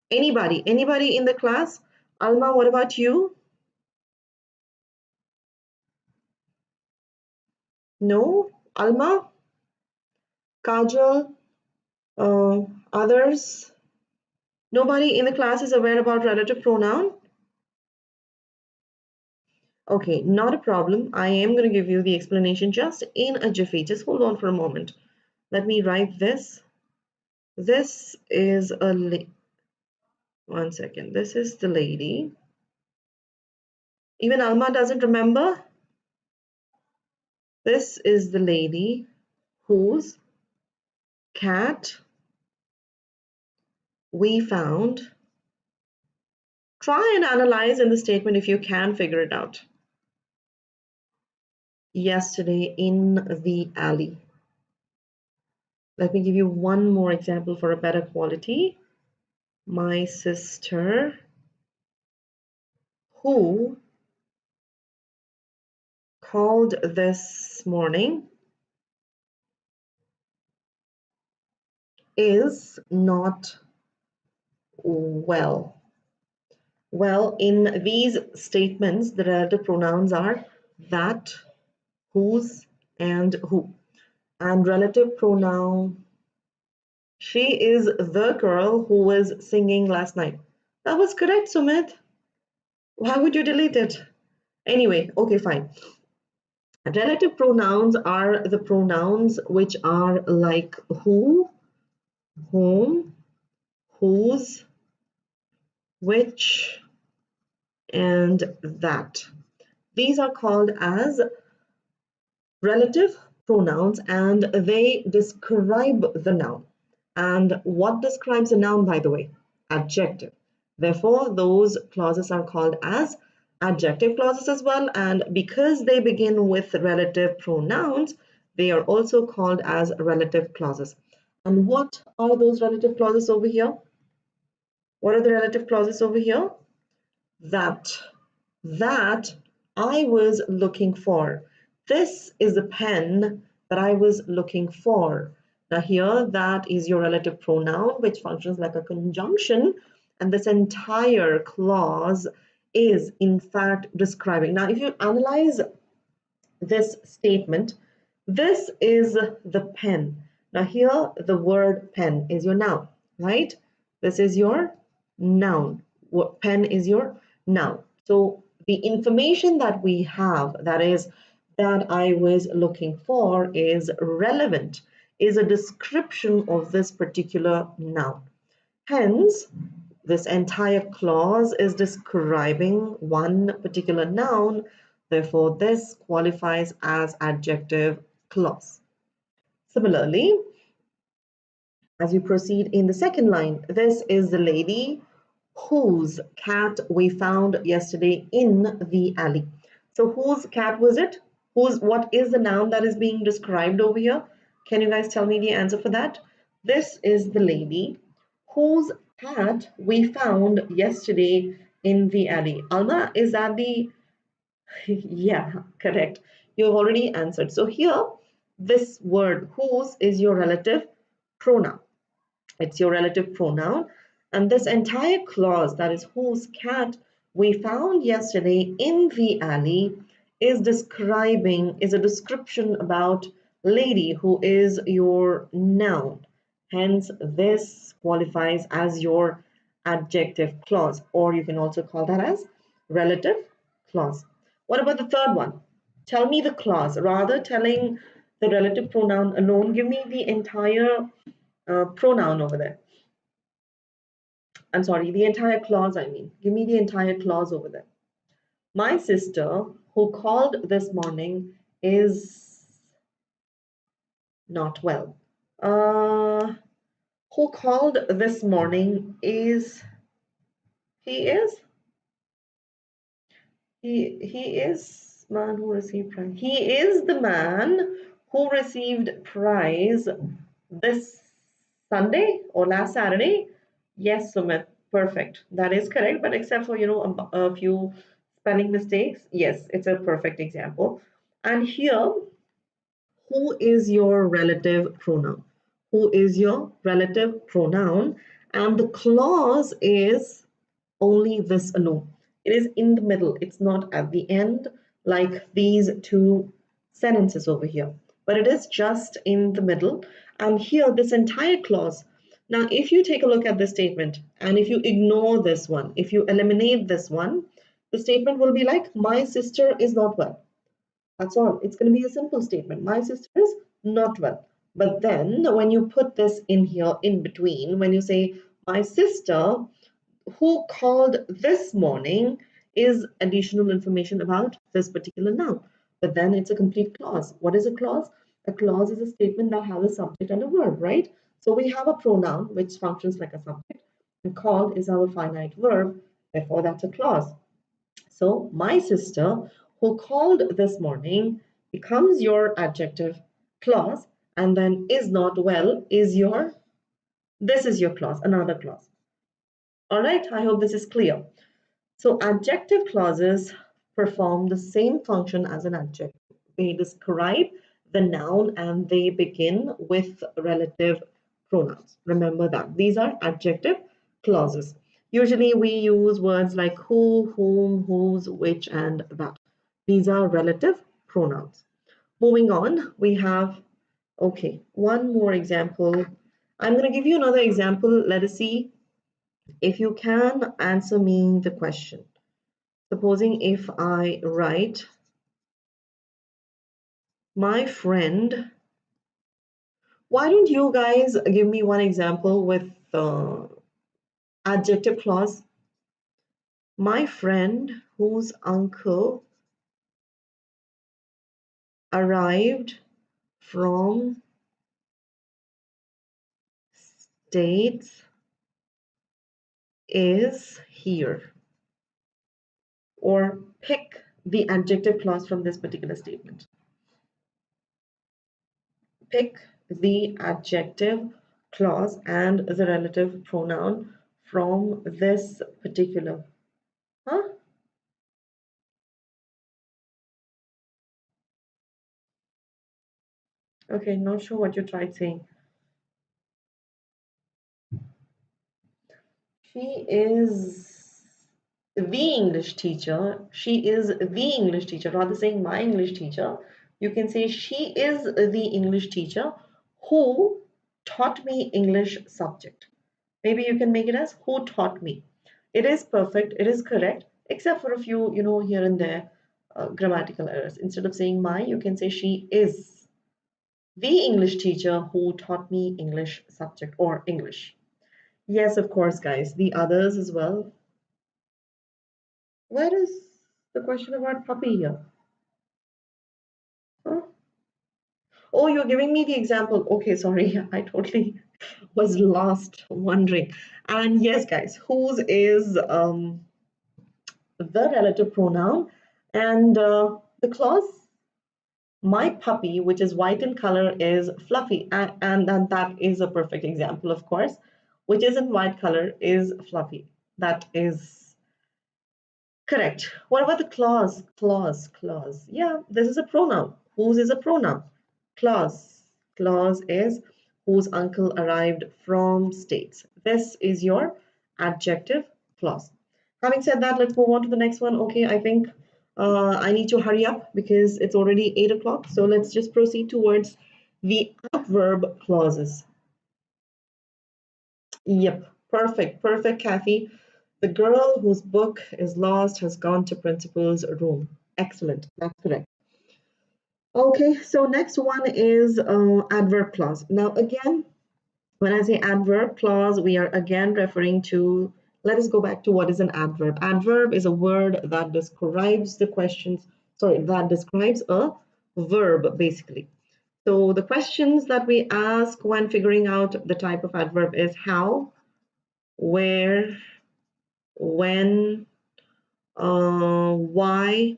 Anybody in the class? Alma, what about you? No? Alma? Kajal? Others? Nobody in the class is aware about relative pronoun? Okay, not a problem. I am going to give you the explanation just in a jiffy. Just hold on for a moment. Let me write this. This is one second. This is the lady. Even Alma doesn't remember. This is the lady whose cat we found. Try and analyze in the statement if you can figure it out. Yesterday in the alley. Let me give you one more example for a better quality. My sister who called this morning is not well. Well, in these statements, the relative pronouns are that, whose, and who. And relative pronoun, she is the girl who was singing last night. That was correct, Sumit. Why would you delete it? Anyway, okay, fine. Relative pronouns are the pronouns which are like who, whom, whose, which, and that. These are called as relative pronouns and they describe the noun. And what describes a noun, by the way? Adjective. Therefore, those clauses are called as adjective clauses as well. And because they begin with relative pronouns, they are also called as relative clauses. And what are those relative clauses over here? What are the relative clauses over here? That I was looking for. This is the pen that I was looking for. Now here, that is your relative pronoun, which functions like a conjunction, and this entire clause is in fact describing. Now, if you analyze this statement, this is the pen. Now here, the word pen is your noun, right? This is your noun. Pen is your noun. So the information that we have, that is, that I was looking for, is relevant, is a description of this particular noun. Hence, this entire clause is describing one particular noun. Therefore, this qualifies as adjective clause. Similarly, as we proceed in the second line, this is the lady whose cat we found yesterday in the alley. So whose cat was it? What is the noun that is being described over here? Can you guys tell me the answer for that? This is the lady whose cat we found yesterday in the alley. Alma, is that the... Yeah, correct. You've already answered. So here, this word whose is your relative pronoun. It's your relative pronoun. And this entire clause, that is whose cat we found yesterday in the alley, is a description about lady, who is your noun. Hence, this qualifies as your adjective clause, or you can also call that as relative clause. What about the third one? Tell me the clause. Rather telling the relative pronoun alone, give me the entire pronoun over there. I'm sorry, the entire clause, I mean. Give me the entire clause over there. My sister who called this morning is not well. Who called this morning is, he is man who received prize. He is the man who received prize this Sunday or last Saturday. Yes, Sumit, perfect. That is correct, but except for, a few spelling mistakes, yes, it's a perfect example. And here, who is your relative pronoun? Who is your relative pronoun? And the clause is only this alone. It is in the middle. It's not at the end like these two sentences over here, but it is just in the middle. And here, this entire clause. Now, if you take a look at this statement and if you ignore this one, if you eliminate this one, the statement will be like, my sister is not well. That's all. It's going to be a simple statement. My sister is not well. But then when you put this in here in between, when you say my sister who called this morning is additional information about this particular noun. But then it's a complete clause. What is a clause? A clause is a statement that has a subject and a verb, right? So we have a pronoun which functions like a subject, and called is our finite verb. Therefore, that's a clause. So my sister who called this morning becomes your adjective clause, and then is not well is your, this is your clause, another clause. All right, I hope this is clear. So adjective clauses perform the same function as an adjective. They describe the noun and they begin with relative pronouns. Remember that. These are adjective clauses. Usually we use words like who, whom, whose, which, and that. These are relative pronouns. Moving on, we have, okay, one more example. I'm going to give you another example. Let us see if you can answer me the question. Supposing if I write, my friend, why don't you guys give me one example with the adjective clause? My friend whose uncle arrived from States is here. Or pick the adjective clause from this particular statement. Pick the adjective clause and the relative pronoun from this particular. Huh? Okay, not sure what you tried saying. She is the English teacher. She is the English teacher. Rather saying my English teacher, you can say she is the English teacher who taught me English subject. Maybe you can make it as who taught me. It is perfect. It is correct, except for a few, here and there grammatical errors. Instead of saying my, you can say she is the English teacher who taught me English subject or English. Yes, of course, guys. The others as well. Where is the question about puppy here? Huh? Oh, you're giving me the example. Okay, sorry. I totally was lost wondering. And yes, guys, whose is the relative pronoun. And the clause, my puppy, which is white in color, is fluffy. And that is a perfect example, of course. Which is in white color is fluffy. That is correct. What about the clause? Clause. Yeah, this is a pronoun. Whose is a pronoun. Clause. Clause is whose uncle arrived from States. This is your adjective clause. Having said that, let's move on to the next one. Okay, I think I need to hurry up because it's already 8 o'clock. So let's just proceed towards the adverb clauses. Yep, perfect, Kathy. The girl whose book is lost has gone to principal's room. Excellent, that's correct. Okay, so next one is adverb clause. Now again, when I say adverb clause, we are again referring to, let us go back to what is an adverb. Adverb is a word that describes the questions, sorry, that describes a verb basically. So the questions that we ask when figuring out the type of adverb is how, where, when, why,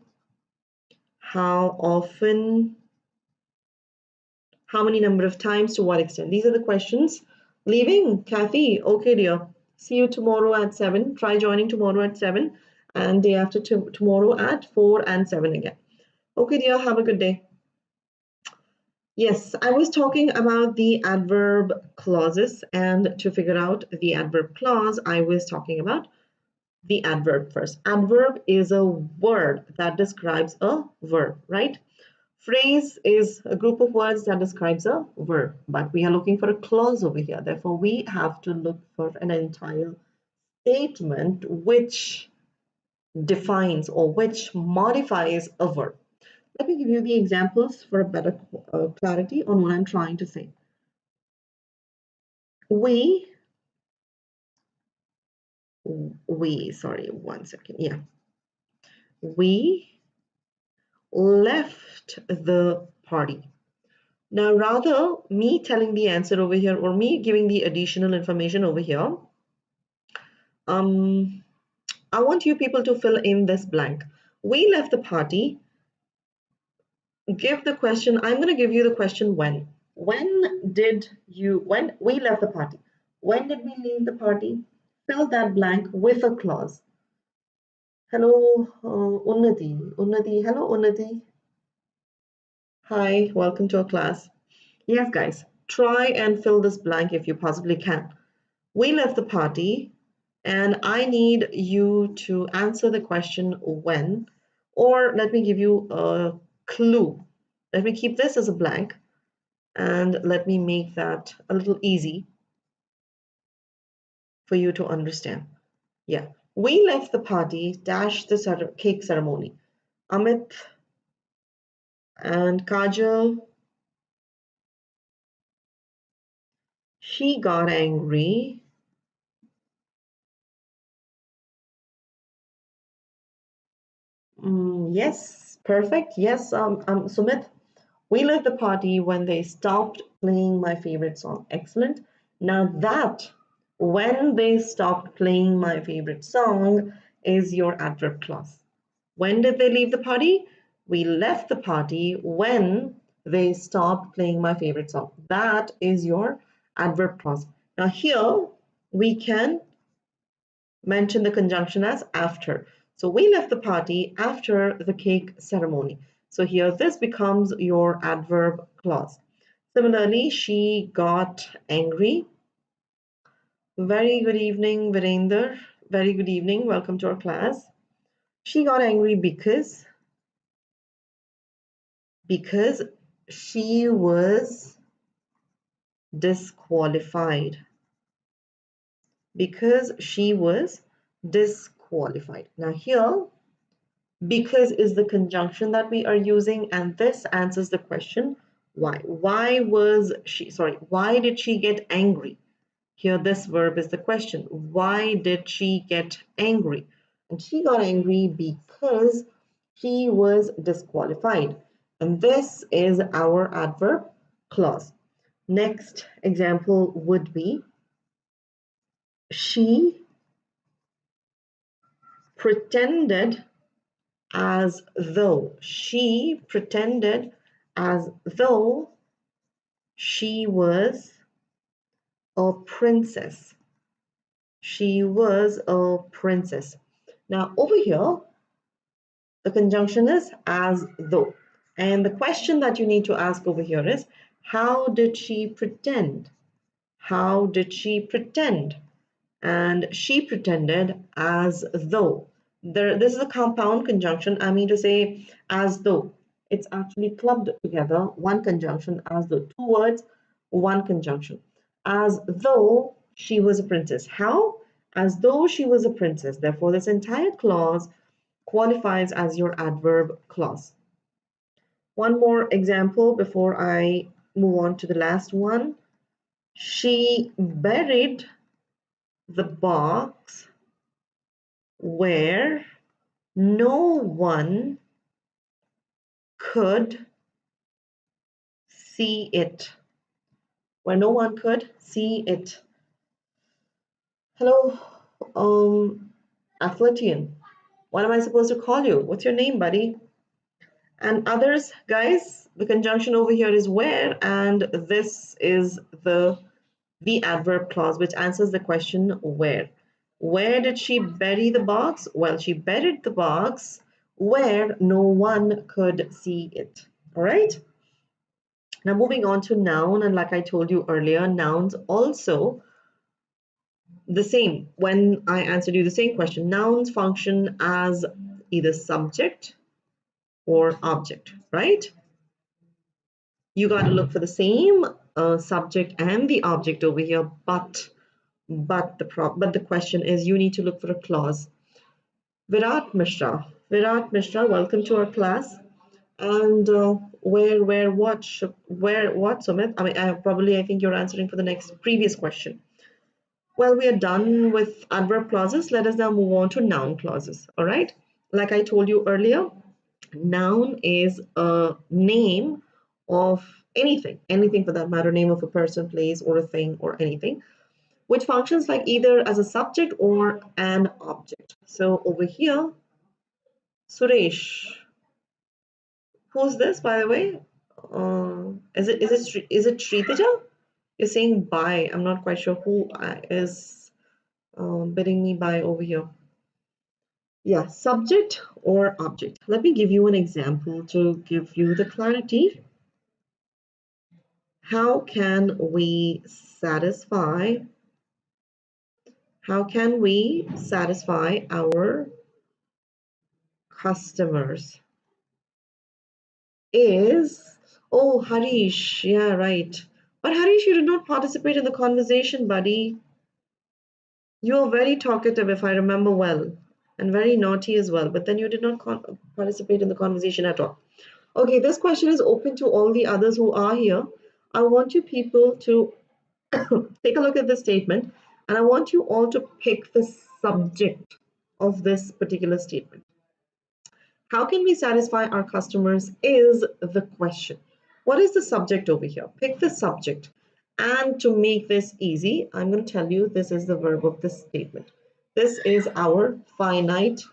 how often, how many number of times, to what extent. These are the questions. Leaving, Kathy? Okay, dear. See you tomorrow at 7. Try joining tomorrow at 7 and day after tomorrow at 4 and 7 again. Okay, dear. Have a good day. Yes, I was talking about the adverb clauses, and to figure out the adverb clause, I was talking about the adverb first. Adverb is a word that describes a verb, right? Phrase is a group of words that describes a verb, but we are looking for a clause over here. Therefore, we have to look for an entire statement which defines or which modifies a verb. Let me give you the examples for a better clarity on what I'm trying to say. Sorry, one second. Yeah. We left the party. Now, rather me telling the answer over here or me giving the additional information over here, I want you people to fill in this blank. We left the party. Give the question. I'm going to give you the question when. When we left the party? When did we leave the party? Fill that blank with a clause. Hello, Unnati. Hello, Unnati. Hi, welcome to our class. Yes, guys, try and fill this blank if you possibly can. We left the party, and I need you to answer the question when, or let me give you a clue. Let me keep this as a blank, and let me make that a little easy for you to understand. Yeah, we left the party dash the cake ceremony. Amit and Kajal, she got angry. Yes, perfect. Yes, Sumit, we left the party when they stopped playing my favorite song. Excellent. Now that when they stopped playing my favorite song is your adverb clause. When did they leave the party? We left the party when they stopped playing my favorite song. That is your adverb clause. Now here we can mention the conjunction as after. So we left the party after the cake ceremony. So here this becomes your adverb clause. Similarly, she got angry. Very good evening, Virender. Very good evening. Welcome to our class. She got angry because she was disqualified. Because she was disqualified. Now here, because is the conjunction that we are using, and this answers the question why. Why did she get angry? Here this verb is the question. Why did she get angry? And she got angry because she was disqualified. And this is our adverb clause. Next example would be she pretended as though she was a princess. She was a princess. Now over here, the conjunction is as though. And the question that you need to ask over here is, how did she pretend? How did she pretend? And she pretended as though. This is a compound conjunction. I mean to say as though. It's actually clubbed together, one conjunction, as though. Two words, one conjunction. As though she was a princess. How? As though she was a princess. Therefore, this entire clause qualifies as your adverb clause. One more example before I move on to the last one. She buried the box where no one could see it. Where no one could see it. Hello, Athletian. What am I supposed to call you? What's your name, buddy? And others, guys, the conjunction over here is where, and this is the adverb clause, which answers the question where. Where did she bury the box? Well, she buried the box where no one could see it. All right. Now moving on to noun, and like I told you earlier, nouns also the same. When I answered you the same question, nouns function as either subject or object, right? You got to look for the same subject and the object over here, but the question is you need to look for a clause. Virat Mishra, welcome to our class. And where what Sumit? I mean, I think you're answering for the next previous question. Well, we are done with adverb clauses. Let us now move on to noun clauses. All right. Like I told you earlier, noun is a name of anything for that matter, name of a person, place, or a thing, or anything, which functions like either as a subject or an object. So over here, Suresh. Who's this, by the way? Is it Shritaja? You're saying bye. I'm not quite sure who is bidding me bye over here. Yeah, subject or object. Let me give you an example to give you the clarity. How can we satisfy our customers? Oh, Harish, yeah, right. But Harish, you did not participate in the conversation, buddy. You are very talkative, if I remember well, and very naughty as well, but then you did not participate in the conversation at all. Okay, this question is open to all the others who are here. I want you people to take a look at this statement, and I want you all to pick the subject of this particular statement. How can we satisfy our customers is the question. What is the subject over here? Pick the subject. And to make this easy, I'm going to tell you this is the verb of this statement. This is our finite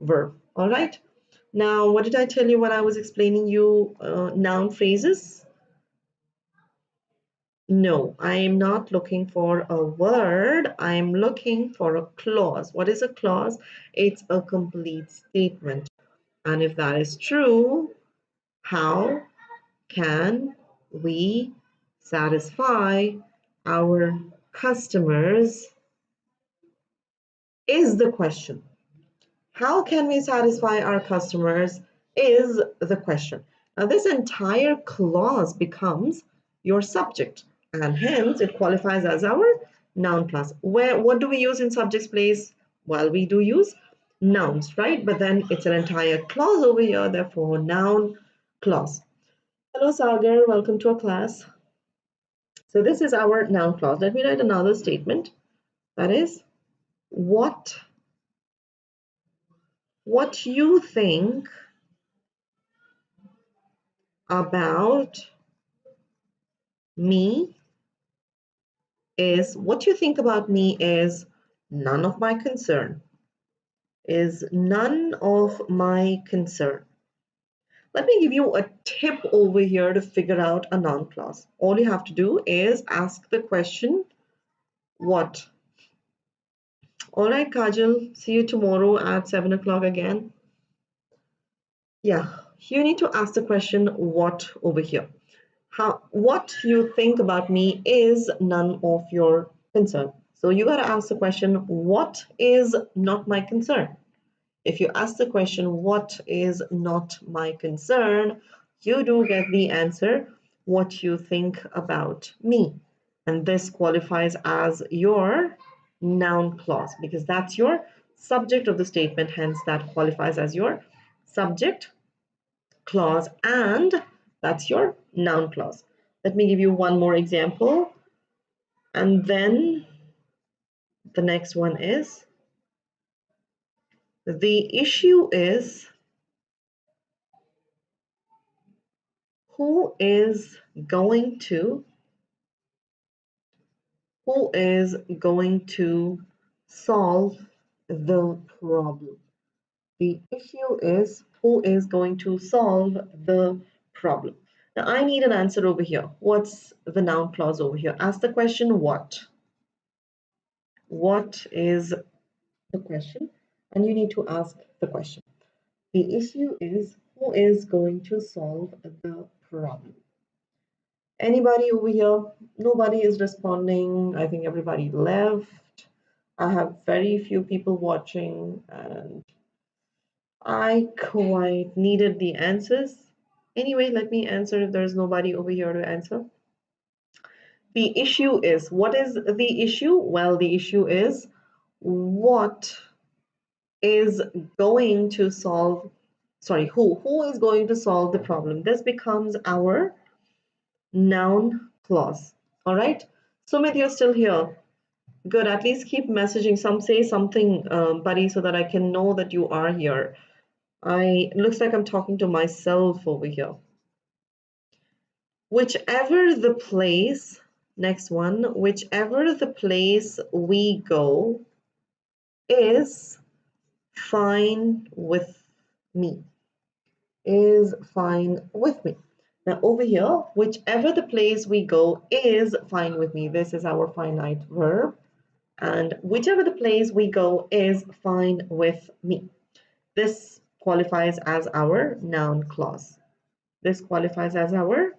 verb. All right. Now, what did I tell you when I was explaining you noun phrases? No, I am not looking for a word. I'm looking for a clause. What is a clause? It's a complete statement. And if that is true, how can we satisfy our customers is the question. How can we satisfy our customers is the question. Now this entire clause becomes your subject, and hence it qualifies as our noun clause. What do we use in subject's place? Well, we do use nouns, right? But then it's an entire clause over here, therefore noun clause. Hello Sagar, welcome to our class. So this is our noun clause. Let me write another statement. That is, what you think about me is none of my concern. Is none of my concern. Let me give you a tip over here to figure out a noun clause. All you have to do is ask the question, what? All right, Kajal, see you tomorrow at 7 o'clock again. Yeah, you need to ask the question, what over here. What you think about me is none of your concern. So you got to ask the question, what is not my concern? If you ask the question, what is not my concern, you do get the answer, what you think about me. And this qualifies as your noun clause because that's your subject of the statement. Hence, that qualifies as your subject clause and that's your noun clause. Let me give you one more example. And then the next one is, the issue is, who is going to solve the problem? The issue is who is going to solve the problem. Now I need an answer over here. What's the noun clause over here? Ask the question what? What is the question? And you need to ask the question. The issue is who is going to solve the problem. Anybody over here? Nobody is responding. I think everybody left. I have very few people watching and I quite needed the answers. Anyway, let me answer if there's nobody over here to answer. The issue is, what is the issue? Well, the issue is what is going to solve, who is going to solve the problem? This becomes our noun clause. All right. Sumit, you're still here. Good. At least keep messaging. Say something, buddy, so that I can know that you are here. Looks like I'm talking to myself over here. Whichever the place, next one, whichever the place we go is fine with me. Is fine with me. Now over here, whichever the place we go is fine with me. This is our finite verb. And whichever the place we go is fine with me. This qualifies as our noun clause. This qualifies as our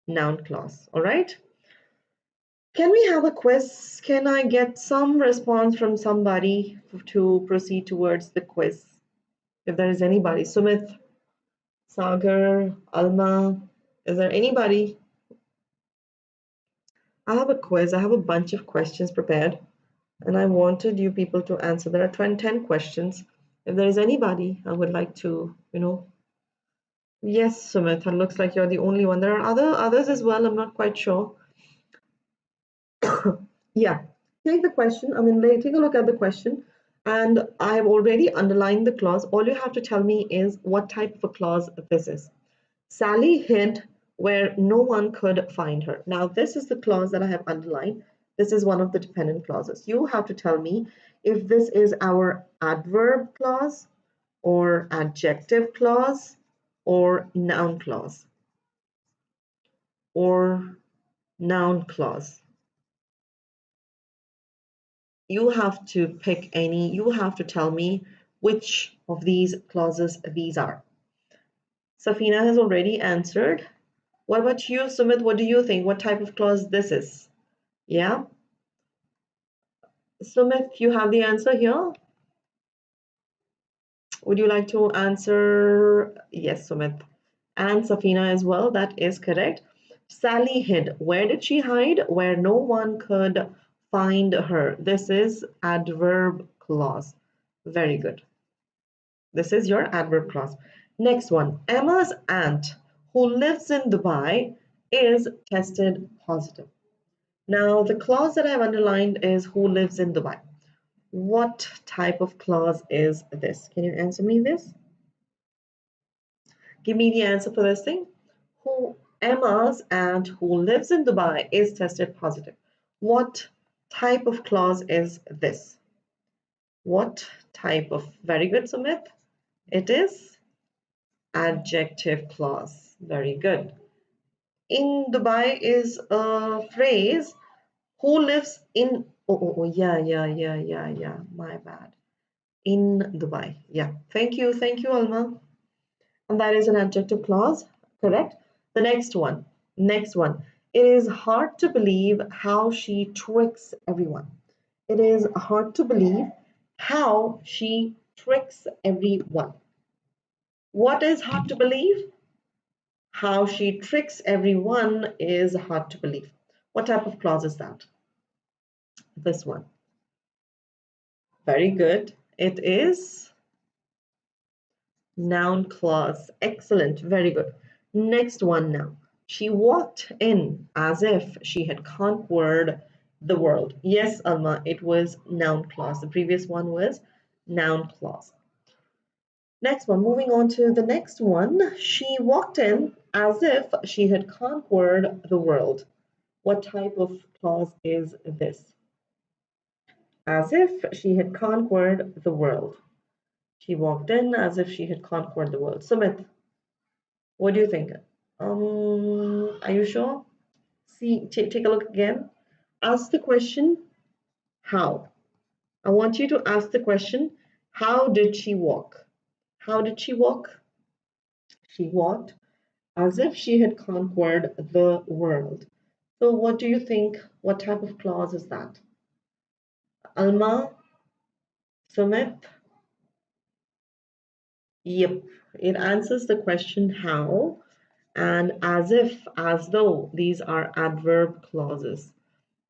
noun clause. All right. Can we have a quiz? Can I get some response from somebody to proceed towards the quiz? If there is anybody. Sumit, Sagar, Alma, is there anybody? I have a quiz. I have a bunch of questions prepared and I wanted you people to answer. There are 10 questions. If there is anybody, I would like to, Yes, Sumit, it looks like you're the only one. There are others as well. I'm not quite sure. Yeah, take the question. Take a look at the question. And I have already underlined the clause. All you have to tell me is what type of a clause this is. Sally hid where no one could find her. Now, this is the clause that I have underlined. This is one of the dependent clauses. You have to tell me if this is our adverb clause or adjective clause or noun clause. Or noun clause. You have to pick any, you have to tell me which of these clauses these are. Safina has already answered. What about you, Sumit? What do you think? What type of clause this is? Yeah? Sumit, you have the answer here? Would you like to answer? Yes, Sumit. And Safina as well. That is correct. Sally hid. Where did she hide? Where no one could find her. This is adverb clause. Very good. This is your adverb clause. Next one. Emma's aunt, who lives in Dubai, is tested positive. Now, the clause that I've underlined is who lives in Dubai. What type of clause is this? Can you answer me this? Give me the answer for this thing. Emma's aunt who lives in Dubai is tested positive. What type of clause is this? What type of, very good, Sumit. It is adjective clause. Very good. In Dubai is a phrase who lives in, yeah, my bad. In Dubai. Yeah, thank you, Alma. And that is an adjective clause, correct? The next one. It is hard to believe how she tricks everyone. It is hard to believe how she tricks everyone. What is hard to believe? How she tricks everyone is hard to believe. What type of clause is that? This one. Very good. It is noun clause. Excellent. Very good. Next one now. She walked in as if she had conquered the world. Yes, Alma, it was noun clause. The previous one was noun clause. Next one, moving on to the next one. She walked in as if she had conquered the world. What type of clause is this? As if she had conquered the world. She walked in as if she had conquered the world. Sumit, what do you think? Are you sure? See, take a look again. Ask the question, how? I want you to ask the question, how did she walk? How did she walk? She walked as if she had conquered the world. So what do you think? What type of clause is that? Alma, Sumit? Yep, it answers the question how, and as if, as though, these are adverb clauses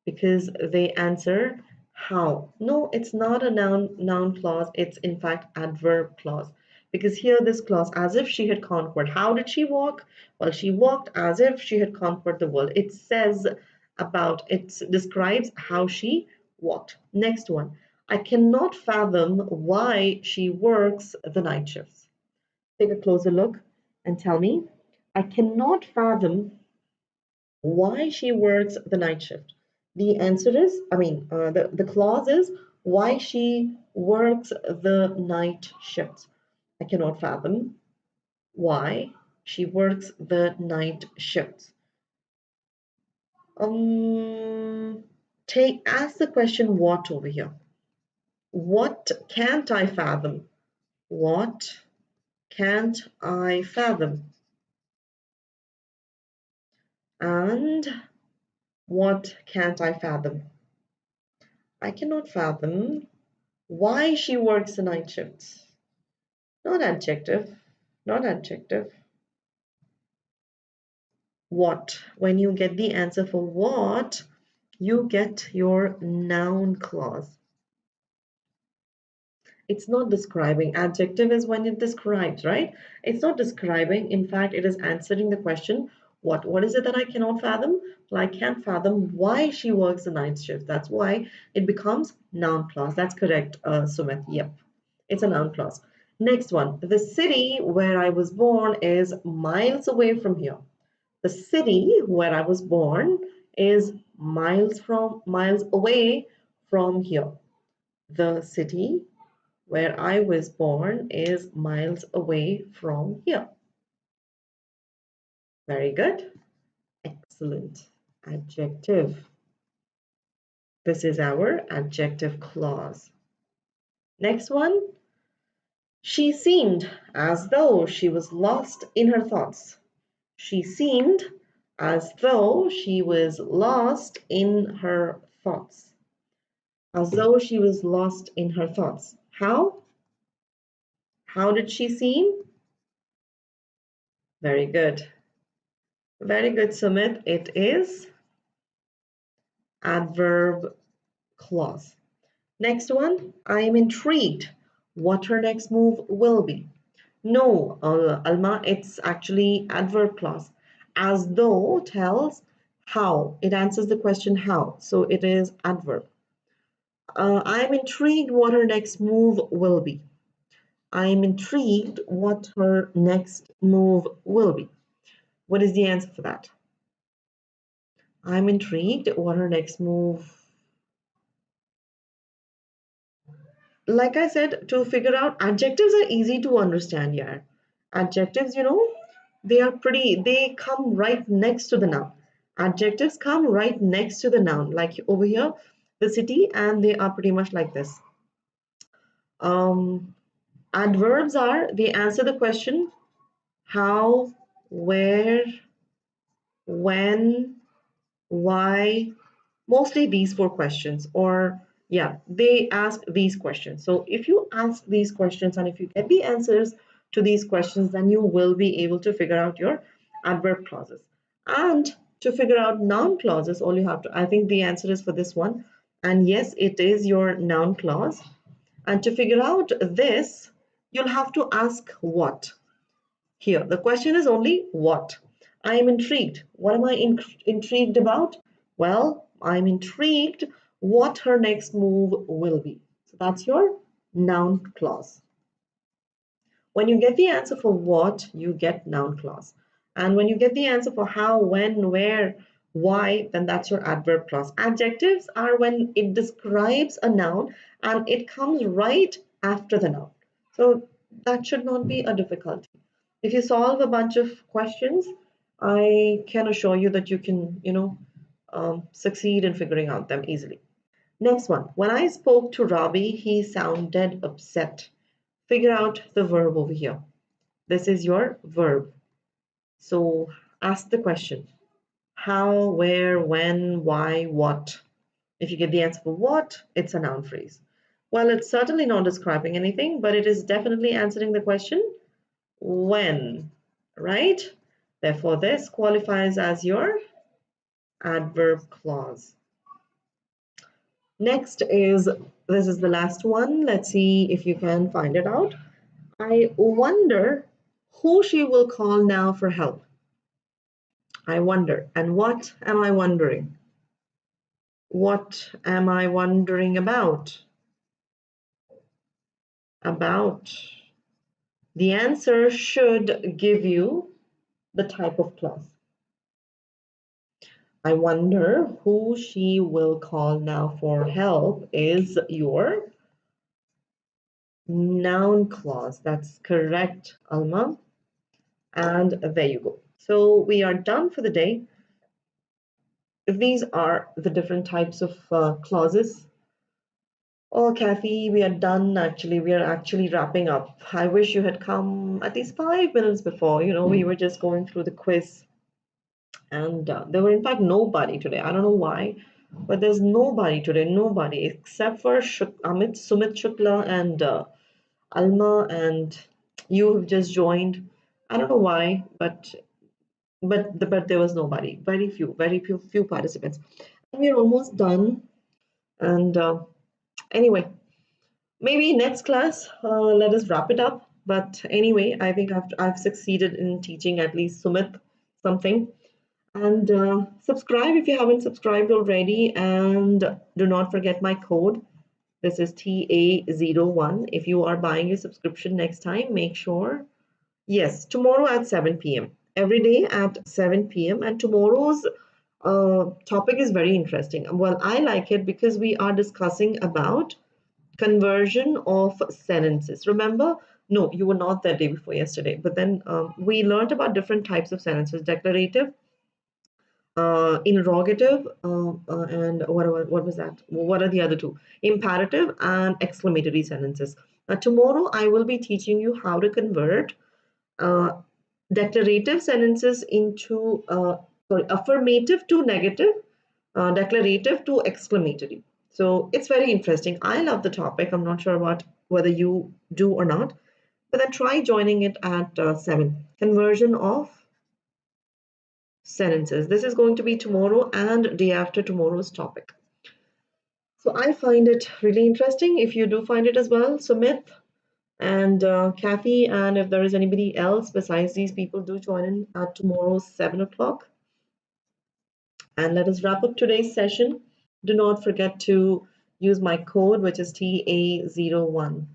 because they answer how. No, it's not a noun clause, it's in fact adverb clause. Because here this clause, as if she had conquered. How did she walk? Well, she walked as if she had conquered the world. It says it describes how she walked. Next one. I cannot fathom why she works the night shifts. Take a closer look and tell me. I cannot fathom why she works the night shift. The answer is, the clause is why she works the night shift. I cannot fathom why she works the night shift. Ask the question what over here. What can't I fathom? What can't I fathom? And what can't I fathom? I cannot fathom why she works the night shifts. Not adjective, not adjective. What? When you get the answer for what, you get your noun clause. It's not describing. Adjective is when it describes, right? It's not describing. In fact, it is answering the question, what? What is it that I cannot fathom? Well, I can't fathom why she works the night shift. That's why it becomes noun clause. That's correct, Sumit. Yep. It's a noun clause. Next one. The city where I was born is miles away from here. The city where I was born is miles away from here. The city where I was born is miles away from here. Very good. Excellent. Adjective. This is our adjective clause. Next one. She seemed as though she was lost in her thoughts. She seemed as though she was lost in her thoughts. As though she was lost in her thoughts. How? How did she seem? Very good. Very good, Sumit. It is adverb clause. Next one, I am intrigued what her next move will be. No, Alma, it's actually adverb clause. As though tells how. It answers the question how. So it is adverb. I am intrigued what her next move will be. I am intrigued what her next move will be. What is the answer for that? I'm intrigued what her next move. Like I said, to figure out, adjectives are easy to understand here. Adjectives, they come right next to the noun. Adjectives come right next to the noun, like over here, the city, and they are pretty much like this. Adverbs they answer the question how, where, when, why, mostly these four questions, or yeah, they ask these questions. So if you ask these questions and if you get the answers to these questions, then you will be able to figure out your adverb clauses. And to figure out noun clauses, all you have to, I think the answer is for this one, and yes, it is your noun clause. And to figure out this, you'll have to ask what. Here, the question is only what. I am intrigued. What am I intrigued about? Well, I'm intrigued what her next move will be. So that's your noun clause. When you get the answer for what, you get noun clause. And when you get the answer for how, when, where, why, then that's your adverb clause. Adjectives are when it describes a noun and it comes right after the noun. So that should not be a difficulty. If you solve a bunch of questions, I can assure you that you can, succeed in figuring out them easily. Next one. When I spoke to Ravi, he sounded upset. Figure out the verb over here. This is your verb. So ask the question. How, where, when, why, what? If you get the answer for what, it's a noun phrase. Well, it's certainly not describing anything, but it is definitely answering the question when, right? Therefore, this qualifies as your adverb clause. Next is, this is the last one. Let's see if you can find it out. I wonder who she will call now for help. I wonder. And what am I wondering? What am I wondering about? About. The answer should give you the type of clause. I wonder who she will call now for help is your noun clause. That's correct, Alma. And there you go. So we are done for the day. These are the different types of clauses. Oh, Kathy, we are done actually. We are actually wrapping up. I wish you had come at least 5 minutes before. We were just going through the quiz. And there were, in fact, nobody today. I don't know why, but there's nobody today. Nobody except for Amit, Sumit Shukla, and Alma, and you have just joined. I don't know why, but there was nobody. Very few participants. We're almost done. And anyway, maybe next class, let us wrap it up. But anyway, I think I've succeeded in teaching at least Sumit something. And subscribe if you haven't subscribed already. And do not forget my code. This is TA01. If you are buying a subscription next time, make sure. Yes, tomorrow at 7 p.m. Every day at 7 p.m. And tomorrow's topic is very interesting. Well, I like it because we are discussing about conversion of sentences. Remember? No, you were not that day before yesterday. But then we learned about different types of sentences: declarative, interrogative, and what was that? What are the other two? Imperative and exclamatory sentences. Tomorrow I will be teaching you how to convert declarative sentences into affirmative to negative, declarative to exclamatory. So it's very interesting. I love the topic. I'm not sure about whether you do or not, but then try joining it at 7. Conversion of sentences. This is going to be tomorrow and day after tomorrow's topic. So I find it really interesting. If you do find it as well, Sumit and Kathy, and if there is anybody else besides these people, do join in at tomorrow's 7 o'clock. And let us wrap up today's session. Do not forget to use my code, which is TA01.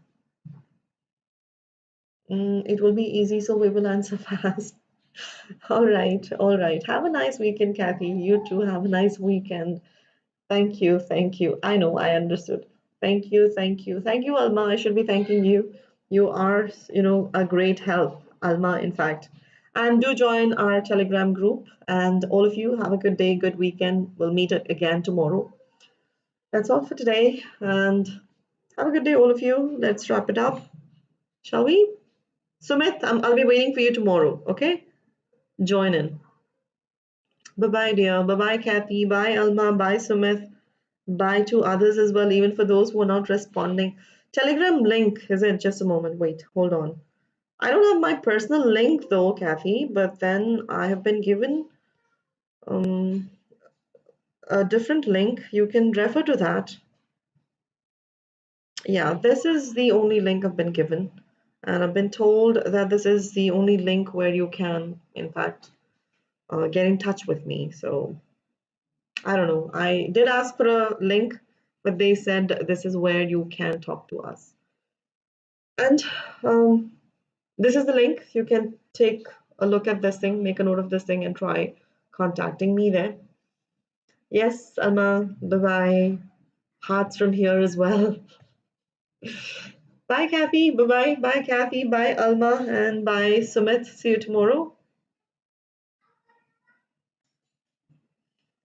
It will be easy, so we will answer fast. All right. Have a nice weekend, Kathy. You too have a nice weekend. Thank you. I know, I understood. Thank you, Alma. I should be thanking you. You are, a great help, Alma, in fact. And do join our Telegram group. And all of you have a good day, good weekend. We'll meet again tomorrow. That's all for today. And have a good day, all of you. Let's wrap it up. Shall we? Sumit, I'll be waiting for you tomorrow. Okay? Join in. Bye-bye, dear. Bye-bye, Kathy. Bye, Alma. Bye, Sumit. Bye to others as well, even for those who are not responding. Telegram link, is it? Just a moment. Wait, hold on. I don't have my personal link though, Kathy, but then I have been given a different link. You can refer to that. Yeah, this is the only link I've been given. And I've been told that this is the only link where you can, in fact, get in touch with me. So I don't know. I did ask for a link, but they said this is where you can talk to us. And This is the link. You can take a look at this thing, make a note of this thing, and try contacting me there. Yes, Alma, bye-bye. Hearts from here as well. Bye, Kathy. Bye-bye. Bye, Kathy. Bye, Alma. And bye, Sumit. See you tomorrow.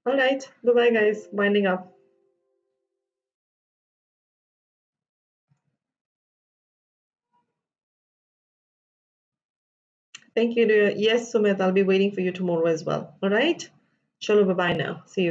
All right. Bye-bye, guys. Winding up. Thank you, dear. Yes, Sumit, I'll be waiting for you tomorrow as well. All right. Chalo, bye-bye now. See you.